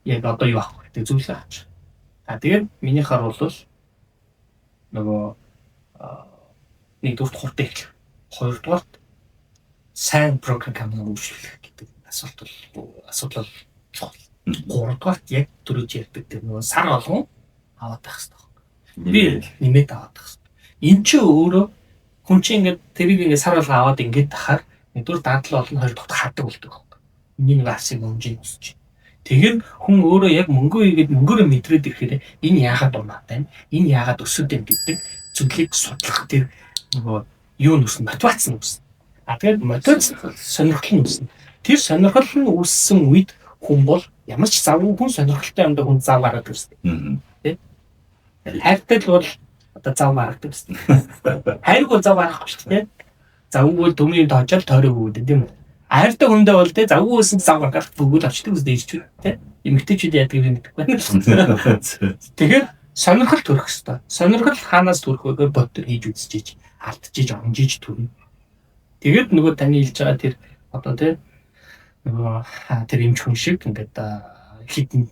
яг одоо юу авах гэдэг зүйлээ авч. Тэгээд миний хар бол нөгөө нэгдүгээр хурдан эхлэх. Хоёрдугаар сайн брокер компани үүсгэх гэдэг асуудал чухал. Гуравдугаар яг түрүүж ярьдаг тэр нөгөө сар болгон аваад байх хэрэгтэй. Би нэмээд аваад байх хэрэгтэй. Энд чи өөрөө хүн чинь ингээд тэрийг ингээд сар болгон аваад ингээд тахаар нэгдүгээр дадлал болно, хоёрдугаар хаадаг болдог. Энийг нэг асыг хэмжээ өсөж. Тэгэхээр хүн өөрөө яг мөнгө ийгээд мөнгөөрөө мэдрээд ирэхээр энэ яагаад дунаатай, энэ яагаад өсөд юм гэдэг зүйлийг судлах тэр нөгөө юу нүсэн мотивац нүсэн. Тэгээд мотивац сонирхол нүсэн. Тэр сонирхол нь үүссэн үед хүн бол ямар ч завгүй хүн сонирхолтой юмдаа хүн зав гараад ирсэн. Тэ? Хайртай л бол одоо зав гараад ирсэн. Хайргүй зав гарахгүй шүү дээ. Завгүй бол төмний тоочол тойрог үүдэн тийм үү? Хайртай хүндээ бол тэ завгүй байсан зав гарах бүгд очдөг үстэй ирч үү? Тэ? Эмэгтэйчүүд яадаг юм гэдэг байна. Тэгэхээр сонирхол төрөх хэрэгтэй. Сонирхол хаанаас төрөх вэ? Бод хийж үзчихэж, алдчихж, онжиж төрнө. Тэгээд нөгөө таны хэлж байгаа тэр одоо тэ нөгөө тэр эмч хүн шиг ингээд хитэн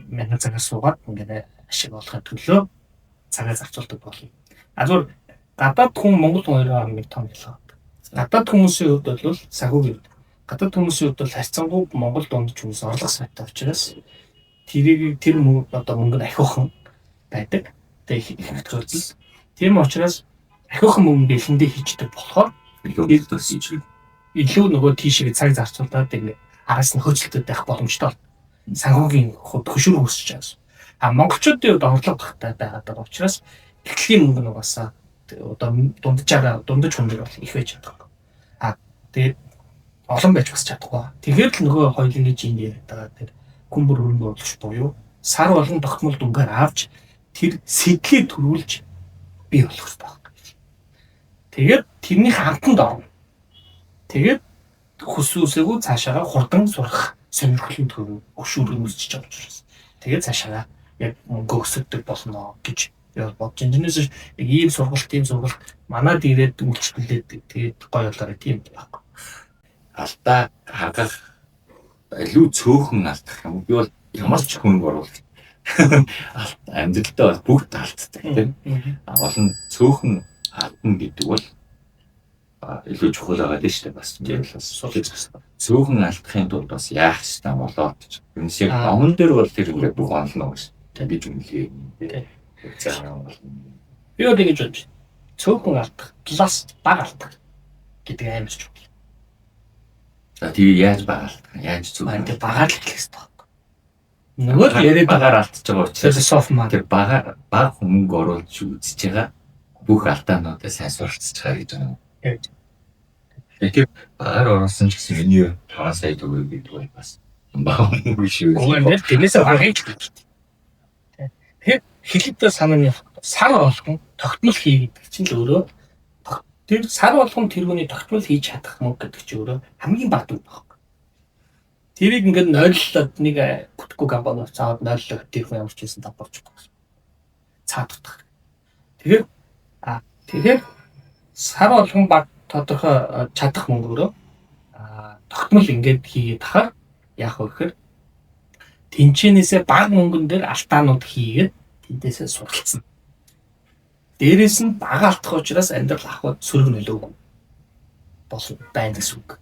мянга цагаас суугаад ингээд ашиг олохын төлөө цагаа зарцуулдаг болно. Зүгээр гадаад хүн Монгол хүн хоёроо нэг том ялгаа. Гадаад хүмүүсийн хувьд бол санхүүгийн хувьд. Гадаад хүмүүсийн хувьд бол харьцангуй Монгол дундч хүмүүс орлого сайтай учраас тэр мөнгө нь ахиухан байдаг. Тэгээд их зүйлс. Тийм учраас ахиухан мөнгө бэлэндээ хийждэг болохоор илүү нөгөө тийшээ цаг зарцуулаад ингэ араас нь хөөцөлтөд байх боломжтой бол санхүүгийн хувьд хөшөр үүсэж байгаа. Монголчуудын хувьд орлого багтаа байгаад байгаа учраас эхлэлийн мөнгө нь угаасаа одоо дундаж хүнээр бол их байж чадахгүй. Тэгээд олон байж бас чадахгүй. Тэгэхээр л нөгөө хоёулын жинд яриад байгаа тэр хүмбэр хөрөнгө оруулагч буюу сар болгон тогтмол дүнгээр авч тэр сэтлээ төрүүлж бий болох хэрэгтэй. Тэгээд тэрний хамтанд орно. Тэгээд хүсүүсээгөө цаашаа хурдан сурах сонирхлын төв өгшүүрийг үсчиж авч байгаа. Тэгээд цаашаа яг мөнгө өсгдөг болно гэж бодож байна. Тэрнээс яг ийм сургалт манад ирээд үйлчлүүлээд тэгээд гоё болоорой тийм байхгүй. Алдаа хагах илүү цөөхөн алдах юм. Би бол ямар ч хөнгө оруулах. Амьдралдаа бол бүгд алддаг тийм. Олон цөөхөн алдна гэдэг бол илүү чухал байгаа дээ шүү дээ бас. Тийм бас цөөхөн алдахын тулд бас яах ёстой болоод ч. Юунс яг аман дээр бол тэр ингээд бүх онлоо гэж. Тэгэж үнэлээ. Би одоо ингэж бодож байна. Цөөхөн алдах, класс баг алдах гэдэг амар чухал. За тийм яаж багаалдах? Яаж цөөхөн? Тэг багаар л хэлэх хэрэгтэй байхгүй. Нөгөө яриад багаар алдчихж байгаа учраас софт маа. тэр баг хөнгө оруулж үзэж байгаа бүх алдаануудаа сайн суралцж байгаа гэж байна. Тэгэхээр багаар оруулсан ч гэсэн миний 5 сая төгрөг гэдэг бол бас баг хөнгө шүү. Угаасаа тэрнээсээ багыг тэгэхээр хэлэхдээ санааны сар болгон тогтмол хий гэдэг чинь л өөрөө тэр сар болгон тэр хүний тогтмол хийж чадах мөнгө гэдэг чинь өөрөө хамгийн бага дүн байхгүй. Тэрийг ингээд нойллоод нэг бүтэхгүй компани цаад нойллоо тэр хүн ямар ч хэлсэн давбарч байгаа. Цаад утгах. Тэгэхээр сар болгон баг тодорхой чадах мөнгөөрөө тогтмол ингээд хийгээд тахаар яах вэ гэхээр тэнцэнээсээ бага мөнгөн дээр алтаанууд хийгээд тэндээсээ суралцсан. Дээрээс нь бага алдах учраас амьдрал ахвад сөрөг нөлөөгүй болсон байна гэсэн үг.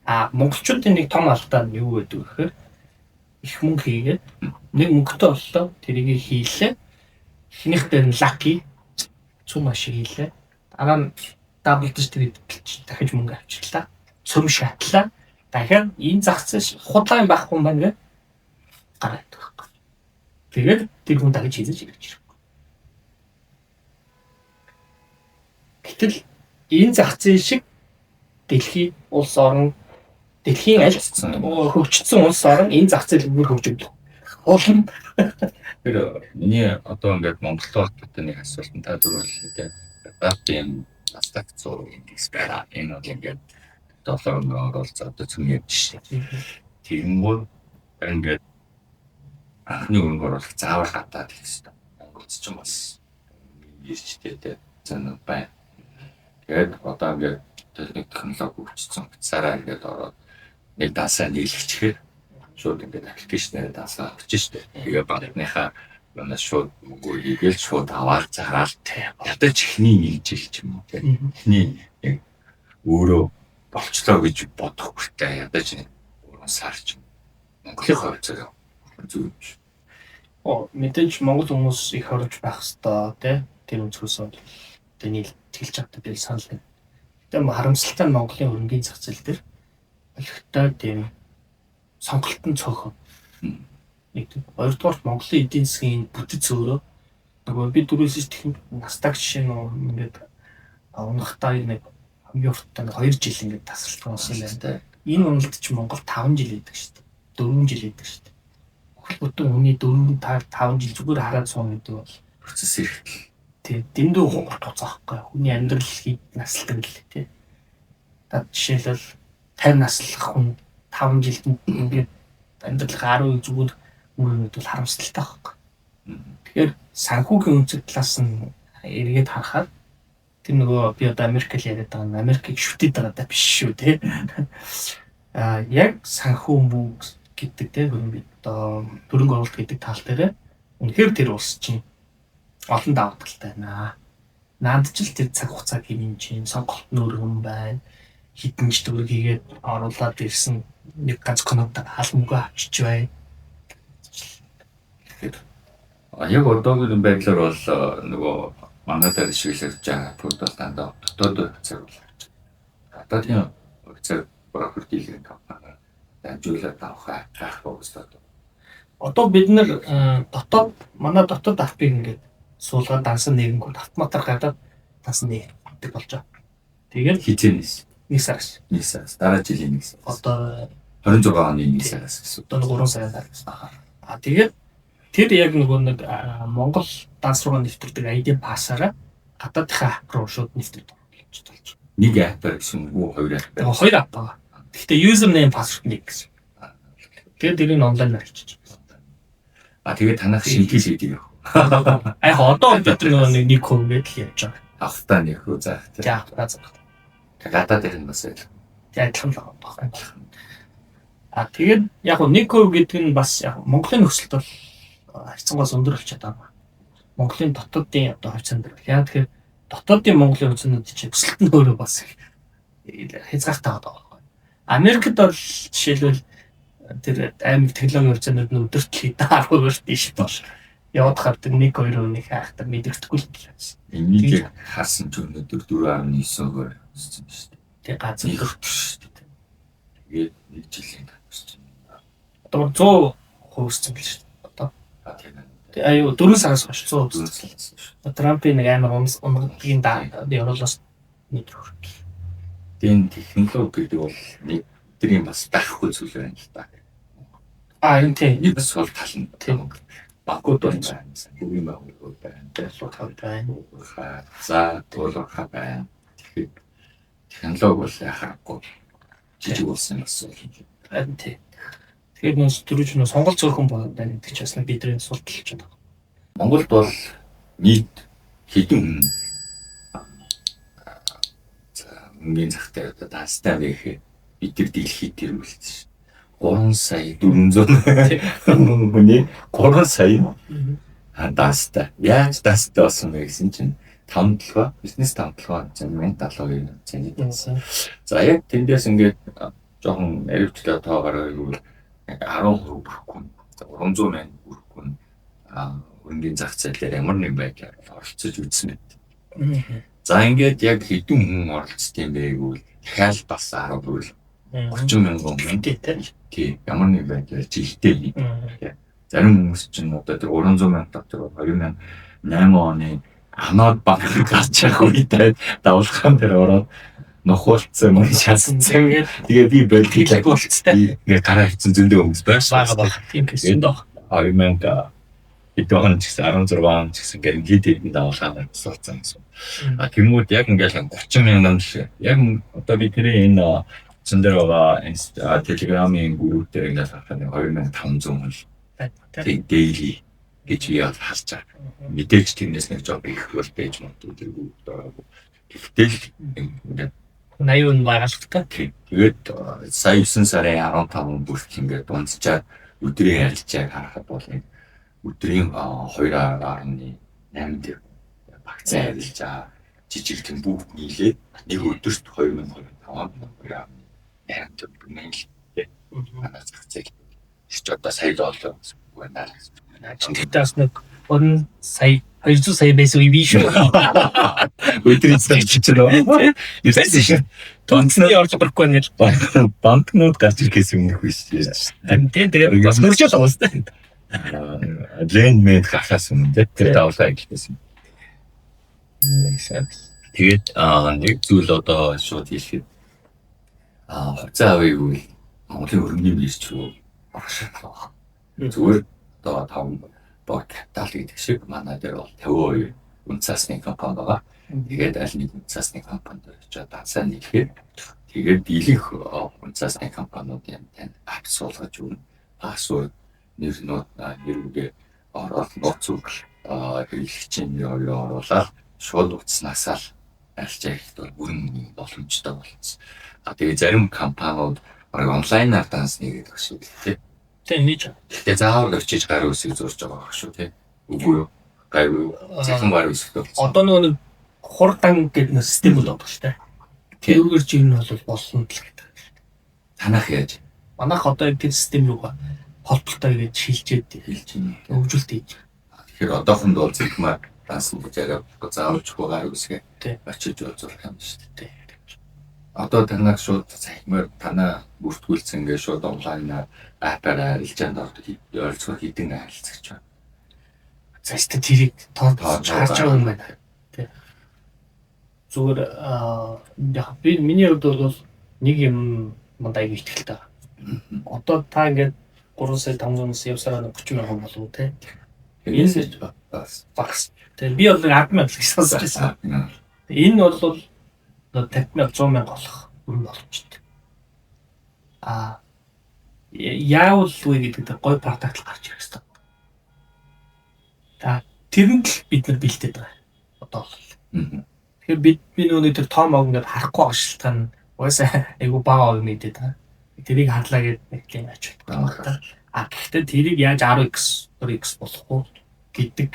Монголчуудын нэг том алдаа нь юу гэдэг вэ гэхээр их мөнгө хийгээд нэг мөнгөтэй боллоо тэрийг хийлээ. Эхнийх дээр нь лаки цум маш хийлээ. Дараа нь даблдж тэр дахиж мөнгө авчихлаа. Цөм шатлаа. Дахиад энэ зах зээл худлаа байхгүй юм байна гэ. Гараад байхгүй. Тэгээд тэр хүн дахиж хийж ирж байна. Гэтэл энэ зах зээл шиг дэлхийн улс орн дэлхийн аль хөгжсөн улс орн энэ зах зээл бүр хөгжөв. Олон тэр миний одоо ингээд Монголд гэдэг нэг асуулт нь та дөрөв хэлээ. Баатын настаг зураг индекс байна. Энэ бол ингээд долларын оролцоо одоо цөм явж шээ. Тэгмээр ингээд анхны өрөнгө оруулах заавал гадаад их хэвээр. Монголд ч юм бас ирчтэй зэн байна. Тэгээд одоо ингээд технологи хөгжсөн цараа ингээд ороод нэг дасаа нийлэгчээр шууд ингээд аппликейшнээр дасаа авчих штеп. Тэгээ банкныхаа манай шууд мөнгө хийгээл шууд аваад зараал ядаж ихний нийлжил ч юм уу тийм. Ихний яг өөрөө болчлоо гэж бодох хүртэл ядаж өөрөө сарч Монголын хувьд зэрэг зүгж. Мэдээж Монгол хүмүүс их орж байх хэвээр тий. Тэр өнцгөөс тэний тэлж чаддаг гэж санал байна. Тэгм харамсалтай нь Монголын хөрөнгөний зах зээл дээр олигтой тийм сонголтын цөөхөн. Нэг хоёрдугаар Монголын эдийн засгийн бүтэц өөрөө нөгөө би дөрөвс техник настаг жишээ нь ингээд унахтаа нэг хамгийн урттай 2 жил ингээд тасралтсан болсон юм байна. Энэ уналт чи Монгол 5 жил хийдэг шүү дээ. 4 жил хийдэг шүү дээ. Бүтэн хүний 4-5 жил зүгээр хараад суун гэдэг бол процесс хэрэгтэй. Тэг дэндүү хугацаа тооцохгүй. Хүний амьдрал хэд наслдаг л тий. Та жишээлбэл 50 наслах хүн 5 жилд ингээд амьдрал 10 зүгээр мөрөнд бол харамсалтай байхгүй. Тэгэхээр санхүүгийн өнцөг талаас нь эргээд харахад тэр нөгөө би одоо Америкл яриад байгаа нь Америкийг шүтээд байгаа даа биш шүү тий. Яг санхүү мөнгө гэдэг тий хөрөнгө одоо хөрөнгө оруулалт гэдэг тал дээр үнэхээр тэр улс чинь олон давуу талтай байна. Наад ч л тэр цаг хугацаа хэмжин сонголт нөргөн байна. Хитэн ч төгрөг хийгээд оруулаад ирсэн нэг ганц конопта хаал мөнгө авчиж байна. Яг одоогийн байдлаар бол нөгөө манайдаар шилжүүлж байгаа продукт бол дандаа дотоод зэрэг болж байна. Дотоодын зэрэг профит дийлгэн компани дамжуулаад авах гах болсоо. Одоо бид нар дотоод манай дотоод албыг ингээд суулгаад дансан нэгэнгүүд автоматар гадаад дансан нэгдэг болж байгаа. Тэгээд хизэнээс 1 сараас. дараа жилийн 1 сар. Одоо 26 оны 1 сараас гэсэн. одоо 3 сараар байгаа. Тэгээд тэр яг нөгөө нэг Монгол данс руу нэвтрдэг ID пассаараа гадаадынхаа ап руу шууд нэвтрдэг болж байна. Нэг апп гэсэн үү, 2 апп. Тэгээ 2 ап байгаа. Гэхдээ username password нэг гэсэн. Тэгээд тэрийг онлайнаар хийчих. Тэгээд танах шинжлэх хийдэг. Яг одоо бид нөгөө нэг хувь гэдэл явж байгаа. Авахтаа нэг хөө заах. За заах. Гадаад дээр нь бас адилхан. Адилхан л байгаа. Тэгээд яг нэг хувь гэдэг нь бас яг Монголын нөхцөлд бол харьцангуй өндөр болчиход байгаа. Монголын дотоодын одоо хавцаан дээр. Яг тэгэхээр дотоодын Монголын хавцаанууд чинь өсөлт нь өөрөө бас хязгаартай байгаа. Америкт бол жишээлбэл тэр аймаг технологийн хавцаанууд нь өдөрт 10% тийш боош. Яваад хардаг 1-2 өнийг хайхтар мэдэрдэггүй л гэсэн. Энийг харсан ч өнөөдөр 4.9% өссөн шүү дээ. Тэгээ газар өссөн шүү дээ. Тэгээд нэг жилийн өссөн. Одоо 100% өссөн л шүү дээ. Одоо. Тэгээ аюу 4 сараас хойш 100 өссөн. Трампын нэг амар унгийн явуулаас нийтрэх. Тийм технологи гэдэг бол нэг өдрийн бас байхгүй зүйл байна л да. Энэ тийм. Энэ бас бол тал нь тийм. Багууд байна. Бүгд багууд байна. Суулгав байна. За туулах байна. Технологи бол яхахгүй жижиг болсон юм байна. Тийм. Тэгэхээр нөөц төрөж нөө сонгол зөөхөн байна гэдэг ч бас нэг бидний судалж байна. Монголд бол нийт хэдэн үнгийн захтай одоо дастай байх бид нар дэлхийд тэрүүлсэн. 3 сая 400 хүний 3 сая дастай. Яаж дастай болсон бэ гэсэн чинь 5 бизнес 5 зэмэн 72 цэний. За яг тэндээс ингээд жоохон аривчлаа тоогоор гэвэл 10% бүрэхгүй. 300 мянга бүрэхгүй. Үнгийн зах зээлээр ямар нэг байдлаар оролцож үзсэн мэт. За ингээд яг хэдэн хүн оролцсон юм бэ гэвэл дахиад бас 10%. 30 мянган хүн тийм ямар нэг байдлаар жилдээ. Зарим хүмүүс чинь одоо тэр 300 мянга дотор 2008 оны Анод банк гарч ирэх үедээ давуулхан дээр ороод нохолцсон юм шалсан. Тэгээ би байлгийг болцтой. Ингээ гараа хийсэн зөндөө хүмүүс байсан. Тийм гэсэн доо. 2000 Итохон ч гэсэн 16 он ч гэсэн ингээ хэд хэдэн давуулхан болсон гэсэн. Тэмүүл яг ингээл 30 мянган шиг. Яг одоо би тэрийн энэ зөндөө байгаа Telegram-ийн групп дээр ингээл хахад 2500 хүн байна. Daily гэж яа харж байгаа. Мэдээж тэрнээс нэг жоо их бол байж магадгүй тэргүй дөрөв. Гэтэл ингээд 80 байгаа л та. Тэгээд сая 9 сарын 15 бүрт ингээд дунджаа өдрийн харилцааг харахад бол өдрийн 2.8 дээр багцаа харилцаа жижиг тэм бүгд нийлээд нэг өдөрт 2025 манай зах зээл ч одоо сая доллар байна. Тэдээс нэг 3 сая 200 сая байсан үе биш үү? Өдрийн цаг чичрээ. Юусэн шиг тонцны орж барахгүй нэг банкнууд гарч ирэхээс өмнөх биш. Тэгээ бас мөрчөл уустай. Лен мэд хахаас өмнө тэр давлаа хэлсэн. Тэгээд нэг зүйл одоо шууд хэлэхэд хуцаа авъя гэвэл Монголын өргөмний бирж рүү оршуулах. Зүгээр одоо таван бок капитал гэдэг шиг манай дээр бол 50% үнцасны компани байгаа. Тэгээд аль нэг үнцасны компанид очиод дансаа нийлэхээр тэгээд дийлэнх үнцасны компаниудын танд апп суулгаж өгнө. Пассворд нэрнүүд ороод нууц үг хэрэглэгчийн оруулаад шууд утаснасаа л альчаа ихт бол бүрэн боломжтой болсон. Тэгээд зарим компаниуд онлайнаар данс нэгээд өгсөн тийм. Тийм нийт. Тэгээ заавал очиж гар үсэг зурж байгаа шүү тийм. Үгүй юу? Гар зөвхөн гар үсэг. Одоо нөгөө хурдан гэдэг систем бол байгаа шүү дээ. Тэрүүгээр чи энэ бол болно л гэдэг. Танах яаж? Манайх одоо энэ систем юу ба холболтой гэж хэлж байна. Хөгжүүлэлт хийж. Тэгэхээр одоохонд бол зөвхөн данс гэж яриад заавал гар үсэг очиж зурх юм шүү дээ. Одоо танах шууд захимаар танаа бүртгүүлсэн гэж шууд онлайнаар аппаар арилжаанд ордог ойрцоо хідэн харилцагч байна. заастаа тэрийг тоож харж байгаа юм байна. Тэ. Зүгээр яг би миний хувьд бол нэг юм мандайг ихтгэлтэй. Одоо та ингээд 3 сая 500-аас явсараа 30 мянган болов уу те. Энэ багс. Тэгээ би бол 10 мянга гэж сонсож байсан. Энэ бол 50 мянга 100 мянга болох юм болчихтой. Яавал вэ гэдэг гой продакт гарч ирэх хэрэгтэй. За тэрэнд л бид нар бэлдээд байгаа. Одоо бол. Тэгэхээр би нөөний тэр том ог ингээд харахгүй байгаа шилтгаан угаасаа айгу баа ог мэдээд байгаа. Тэрийг харлаа гэдэг нэг юм ач холбогдол. Гэхдээ тэрийг яаж 10x 20x болохгүй гэдэг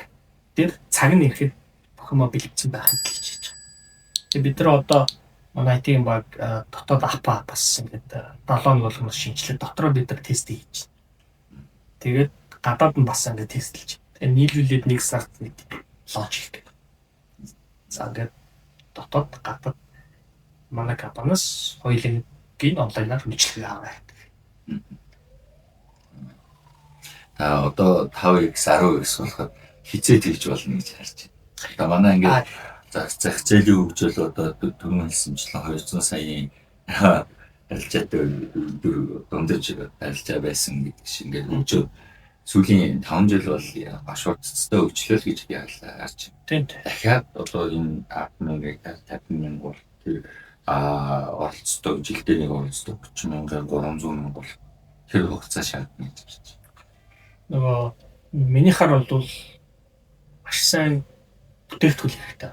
тэр цаг нь ирэхэд бохомоо бэлдсэн байхад л хийж байгаа. Тэгээ бид нар одоо манай IT-ийн баг дотоод апа бас ингээд 7 болгоноос шинжилээд дотроо бид нар тест хийж байна. Тэгээд гадаад нь бас ингээд тестэлж. Тэгээ нийлүүлээд 1 сард нэг лонч хийх. За ингээд дотоод гадаад манай компаниас хоёулын онлайнаар үйлчлэгээ аваа. Одоо 5x 10x болоход хизээ тэгж болно гэж харж байна. Одоо манай ингээд зах зээлийн хөгжил одоо түрүүн хэлсэнчлэн 200 саяын арилжаад дундаж арилжаа байсан гэдэг шиг ингээд хөгжөө сүүлийн 5 жил бол маш уртцтай хөгжлөл гэж би харж байна. Тийм. Дахиад одоо энэ 10,000 50,000 бол тэр оролцдог жилдээ нэг оролцдог 30,000 300,000 бол тэр хугацаа шаардна гэж байна. Нөгөө миний хар бол маш сайн бүтээгдэхүүн хэрэгтэй.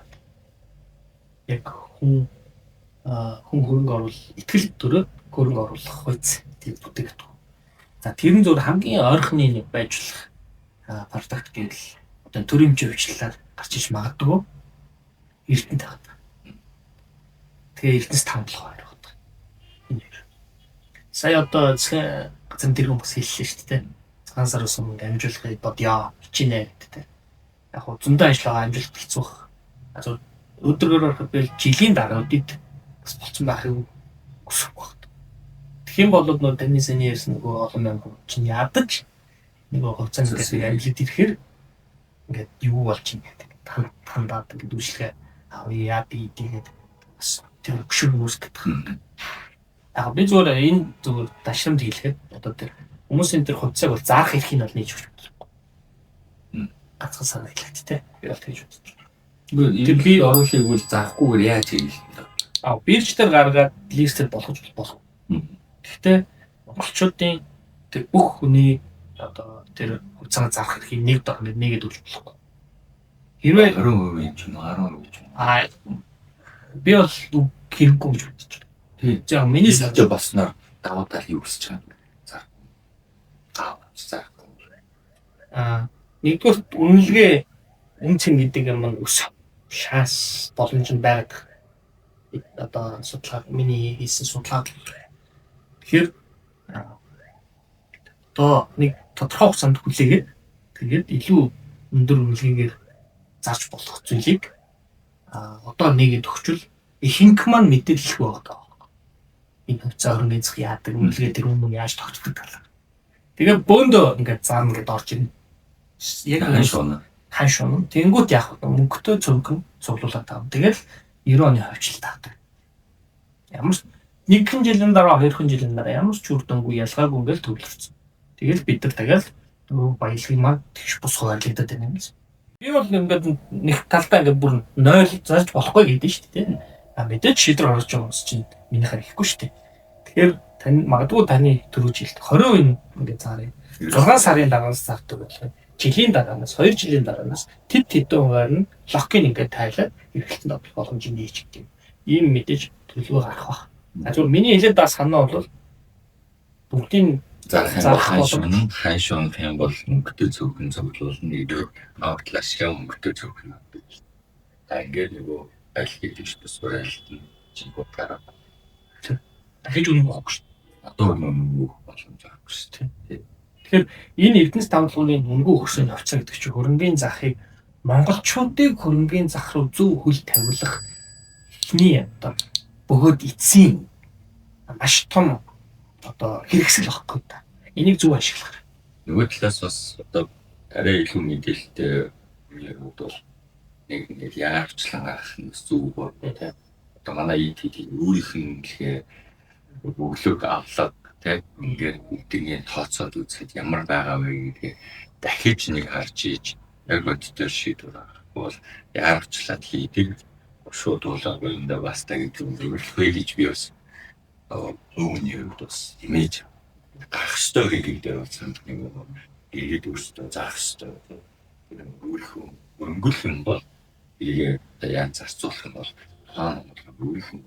Яг хүн хөрөнгө оруул итгэл төрөө хөрөнгө оруулах хойц тийм бүтээгдэхүүн. За тэрэн зөв хамгийн ойрхны нэг байж болох продакт гэвэл одоо төрөмжийн хвчлэлээр гарч иж магадгүй эрдэнэ тахад. Тэгээ эрдэнэс 5-7 байгаа. Сая одоо засгийн газрын тэргүүн бас хэллээ шүү дээ. Цагаан сар ус өмнө амжуулахыг бодё хичнээн гэдэг. Яг хөө зөндөө ажиллагаа амжилт хэцүү баг. Өдрөөр ороход би жилийн дараа үдид бас болцсон байхыг хүсэх баг. Тэгэх юм бол нөө таны сэний ярьсан нөгөө олон мянган чинь ядаж нөгөө хувьцаанд ингээд амжилт ирэхээр ингээд юу болж юм гэдэг. Тандаад ингээд үйлчлэгээ авъя би тэгээд бас тэр өшөө үүсгэх. Яг би зүгээр энэ зүгээр дашрамд хэлэхэд одоо тэр хүмүүсийн тэр хувьцааг бол заах эрхийг бол нээж өгч байна. Гацхан санагдлаа тий. Би бол тэгж үзсэн. Тэр би оруулахыг бол заахгүйгээр яаж хийх вэ? Бирж дээр гаргаад листээр болгож болох. Гэхдээ монголчуудын тэр бүх хүний одоо тэр хувьцааг заах эрхийг нэг дор нэгээд өгч болохгүй. Хэрвээ 20% ч юм уу 10% ч юм. Би бол хэрэггүй гэж бодож байна. Тийм. За миний санаж баснаар даваа тал юу гэж байгаа. За. Нэгдүгээр үнэлгээ үнцэн гэдэг юм ус шаас боломж нь байгаад одоо судалгаа миний хийсэн судалгаа. Тэгэхээр одоо нэг тодорхой хугацаанд хүлээгээд тэгээд илүү өндөр үнэлгээгээр зарж болох зүйлийг одоо нэгэд өгчвөл ихэнх маань мэдээлэлгүй байгаа. Энэ хувьцаа хөрөнгө эзэх яадаг үнэлгээ тэр өмнө яаж тогтдог талаа. Тэгээ бөөндөө ингээд зам ингээд орж ирнэ. Яг хань шуна. Тэнгүүт яах вэ? Мөнгөтэй цөөхөн цуглуулаад тав. Тэгэл 90 оны хавьчлал таадаг. Ямар ч 1 жилийн дараа 2 жилийн дараа ямар ч үр дүнгүй ялгаагүй ингээд төвлөрсөн. Тэгэл бид нар тэгэл нөгөө баялагын маань тэгш бус хуваарлагдаад байна юм байна. Би бол ингээд нэг талдаа ингээд бүр 0 зарж болохгүй гэдэг шүү дээ. Мэдээж шийдвэр гаргаж байгаа хүмүүс чинь минийхаар ихгүй шүү дээ. Тэгэхээр тань магадгүй таны түрүү жилд 20% ингээд заарыг 6 сарын дараас зардаг байлаа. Жилийн дараанаас 2 жилийн дараанаас тэд хэдэн хувиар нь локин ингээд тайлаад эргэлтэнд авах боломжийг нээж өгдөг. Ийм мэдээж төлөвөө гарах баг. Зөвхөн миний хэлээд бас санаа бол бүгдийн хай шон хэм бол мөнгөтэй зөвхөн цуглуулна гэдэг ногтлаш яа мөнгөтэй зөвхөн. Ингээд нөгөө айлхийг дэвшдэг суурайлтан чигөө гараа. Дахиж үнэн бохгүй шүү. Одоо үнэн боломж авахгүй шүү. Тэгэхээр энэ эрдэнэс давталгын үнгүй хөрсөний хувьцаа гэдэг чинь хөрөнгөний захыг монголчуудыг хөрөнгөний зах руу зөв хөл тавилах эхний одоо бөгөөд эцсийн маш том одоо хэрэгсэл багхгүй та. Энийг зөв ашиглах. Нөгөө талаас бас одоо арай илүү мэдээлэлтэй яг бол нэг яарчлан гарах нь зүг бол тэ. Одоо манай ET-ийн өөрийнх нь гэхээр өглөөг авлаад тэ ингээд бүгдийг тооцоод үзэхэд ямар байгаа вэ гэдгээ дахиж нэг харж ийж яг бодтой шийдвэр гаргах бол яарчлаад хийдэг шууд болоо энэ бас тагж үлдэх гэж би бас өвний бас имиж гарах ёстой гэдэг бас нэг ирээд өөртөө заах ёстой. Өөрийнхөө өнгөлөх нь бол ийгээ яан зарцуулах нь бол хаана өөрийнх нь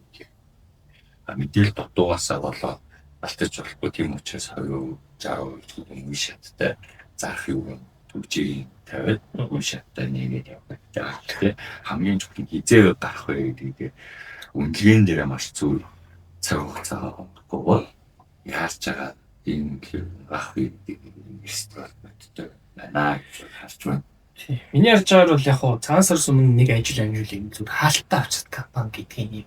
мэдээлэл дутуугаасаа болоод алтаж болохгүй тийм учраас 20-60% үе шаттай зарах юм төгжийг тавиад үе шаттай нэгээд явах. Тэгэхээр хамгийн чухал хизээ гарах вэ гэдэг үнэлгээнд дээр маш зүйл цаг хугацаа авахгүй бол яаж байгаа юм гарах вэ гэдэг стратегтэй байна гэж харж байна. Миний харж байгаагаар бол яг хуу цаасарс өмнө нэг ажил амжуулын зүйл хаалттай авчид компани гэдгийг нэг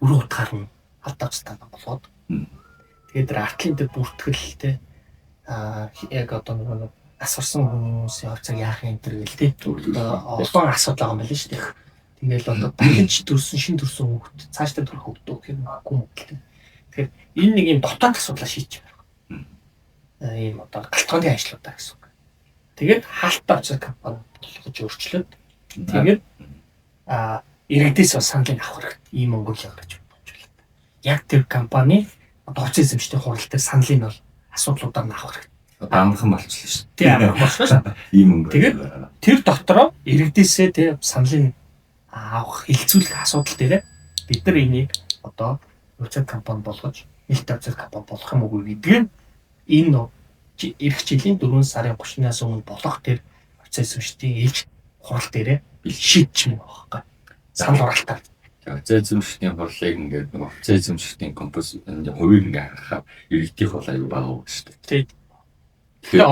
бүр утгаар нь хаалттай авчид болоод тэгээд артлын дээр бүртгэлтэй яг одоо нэг асарсан хүмүүсийн хувьцааг яах юм тэр гэл тээ олон асуудал байгаа юм байна шүү дээ. Тэгээл одоо дахиж төрсөн шин төрсөн хүүхэд цаашдаа төрөх хөвдөө гэх юм аагүй юм гэлээ. Тэгэхээр энэ нэг юм дотоод асуудлаа шийдэж байна. Ийм одоо галтгооны ажлуудаа гэсэн үг. Тэгээд хаалттай авчид компани болгож өөрчлөөд тэгээд иргэдээс бас саналыг авах хэрэгтэй. Ийм өнгөөл явах гэж бодож байна. Яг тэр компани одоо хувьцаа эзэмшдэг хурал дээр саналыг бол асуудлуудаар нь авах хэрэгтэй. Амархан болчихлоо шүү. Тийм амархан болчихлоо шүү. Ийм өнгө. Тэгээд тэр дотроо иргэдээсээ тэр саналыг авах хилцүүлэх асуудал дээр бид нар энийг одоо хувьцаа компани болгож нэлт хувьцаа компани болох юм уу гэдгийг энэ эх жилийн 4 сарын 30-наас өмнө болох тэр хувьцаа эзэмшдийн ээлж хурал дээрээ шийдчих юм байна. Санал уралтай. Хувьцаа эзэмшдийн хурлыг ингээд хувьцаа эзэмшдийн композ хувийг ингээд харахаар иргэдийн хол аюу бага шүү дээ. Тэгэхээр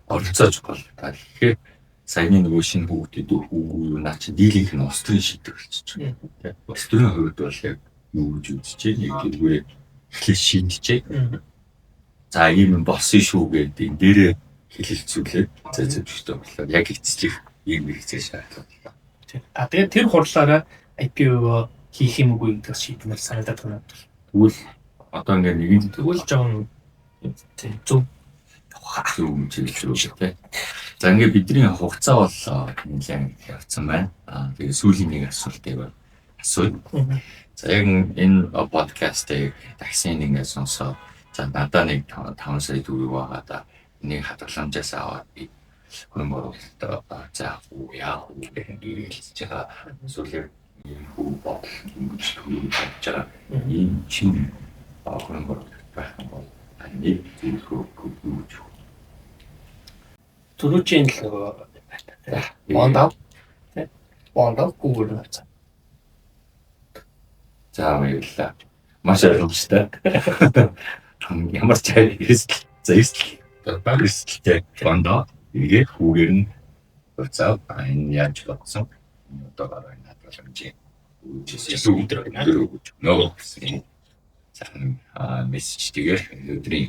оролцоо чухал. Тэгэхээр саяны нөгөө шинэ хүүхдэд юу наа чи дийлийнх нь острын шийдэх болчих чинь. Острын хувьд бол яг юу гэж үзэж байна? Нэгдүгээр эхлээ шийдчихээ. За ийм болсон шүү гэдэг энэ дээрээ хэлэлцүүлээд зэвсэгтэй болоод яг эцчих ийм хэрэгцээ шаардлага. Тэгээд тэр хурлаараа IPO хийх юм уу гэдгээс шийдмээр санагдаад байна. Тэгвэл одоо ингээд нэгэн тэгвэл жоон зөв хэмжээлж байна. За ингээд бидний хугацаа бол нэлээд явцсан байна. Тэгээд сүүлийн нэг асуултыг асууя. За яг энэ подкастыг таксин ингээд сонсоод за надад нэг 5 сая төгрөг байгаа да. Энийг хадгаламжаас аваад би хөрөнгө оруулалт за яах вэ гэдэг хэлж байгаа. Сүүлийн хүү ингэж хийж байгаа. Энэ чинь хөрөнгө оруулалт байх юм бол нэг зүйлхөө түрүүчийн л бондав гүгүүр навцаа. За баярлалаа. Маш ойлгомжтой. Ямар ч эрсдэл за эрсдэл баг эрсдэлтэй бондоо игээ хүүгээр нь уцаа энэ яаж бодсон одоо гараа хадгаламжийн өдөр нөгөө сайн мессеж тэгээд өдрийн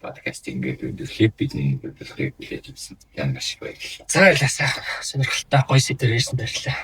подкастинг гэдэг бидний хөдөлгөөнийг хүлээж авсан. Яна маш их баярлалаа. За баярлалаа. Сонирхолтой гоё сэдвээр ирсэн баярлалаа.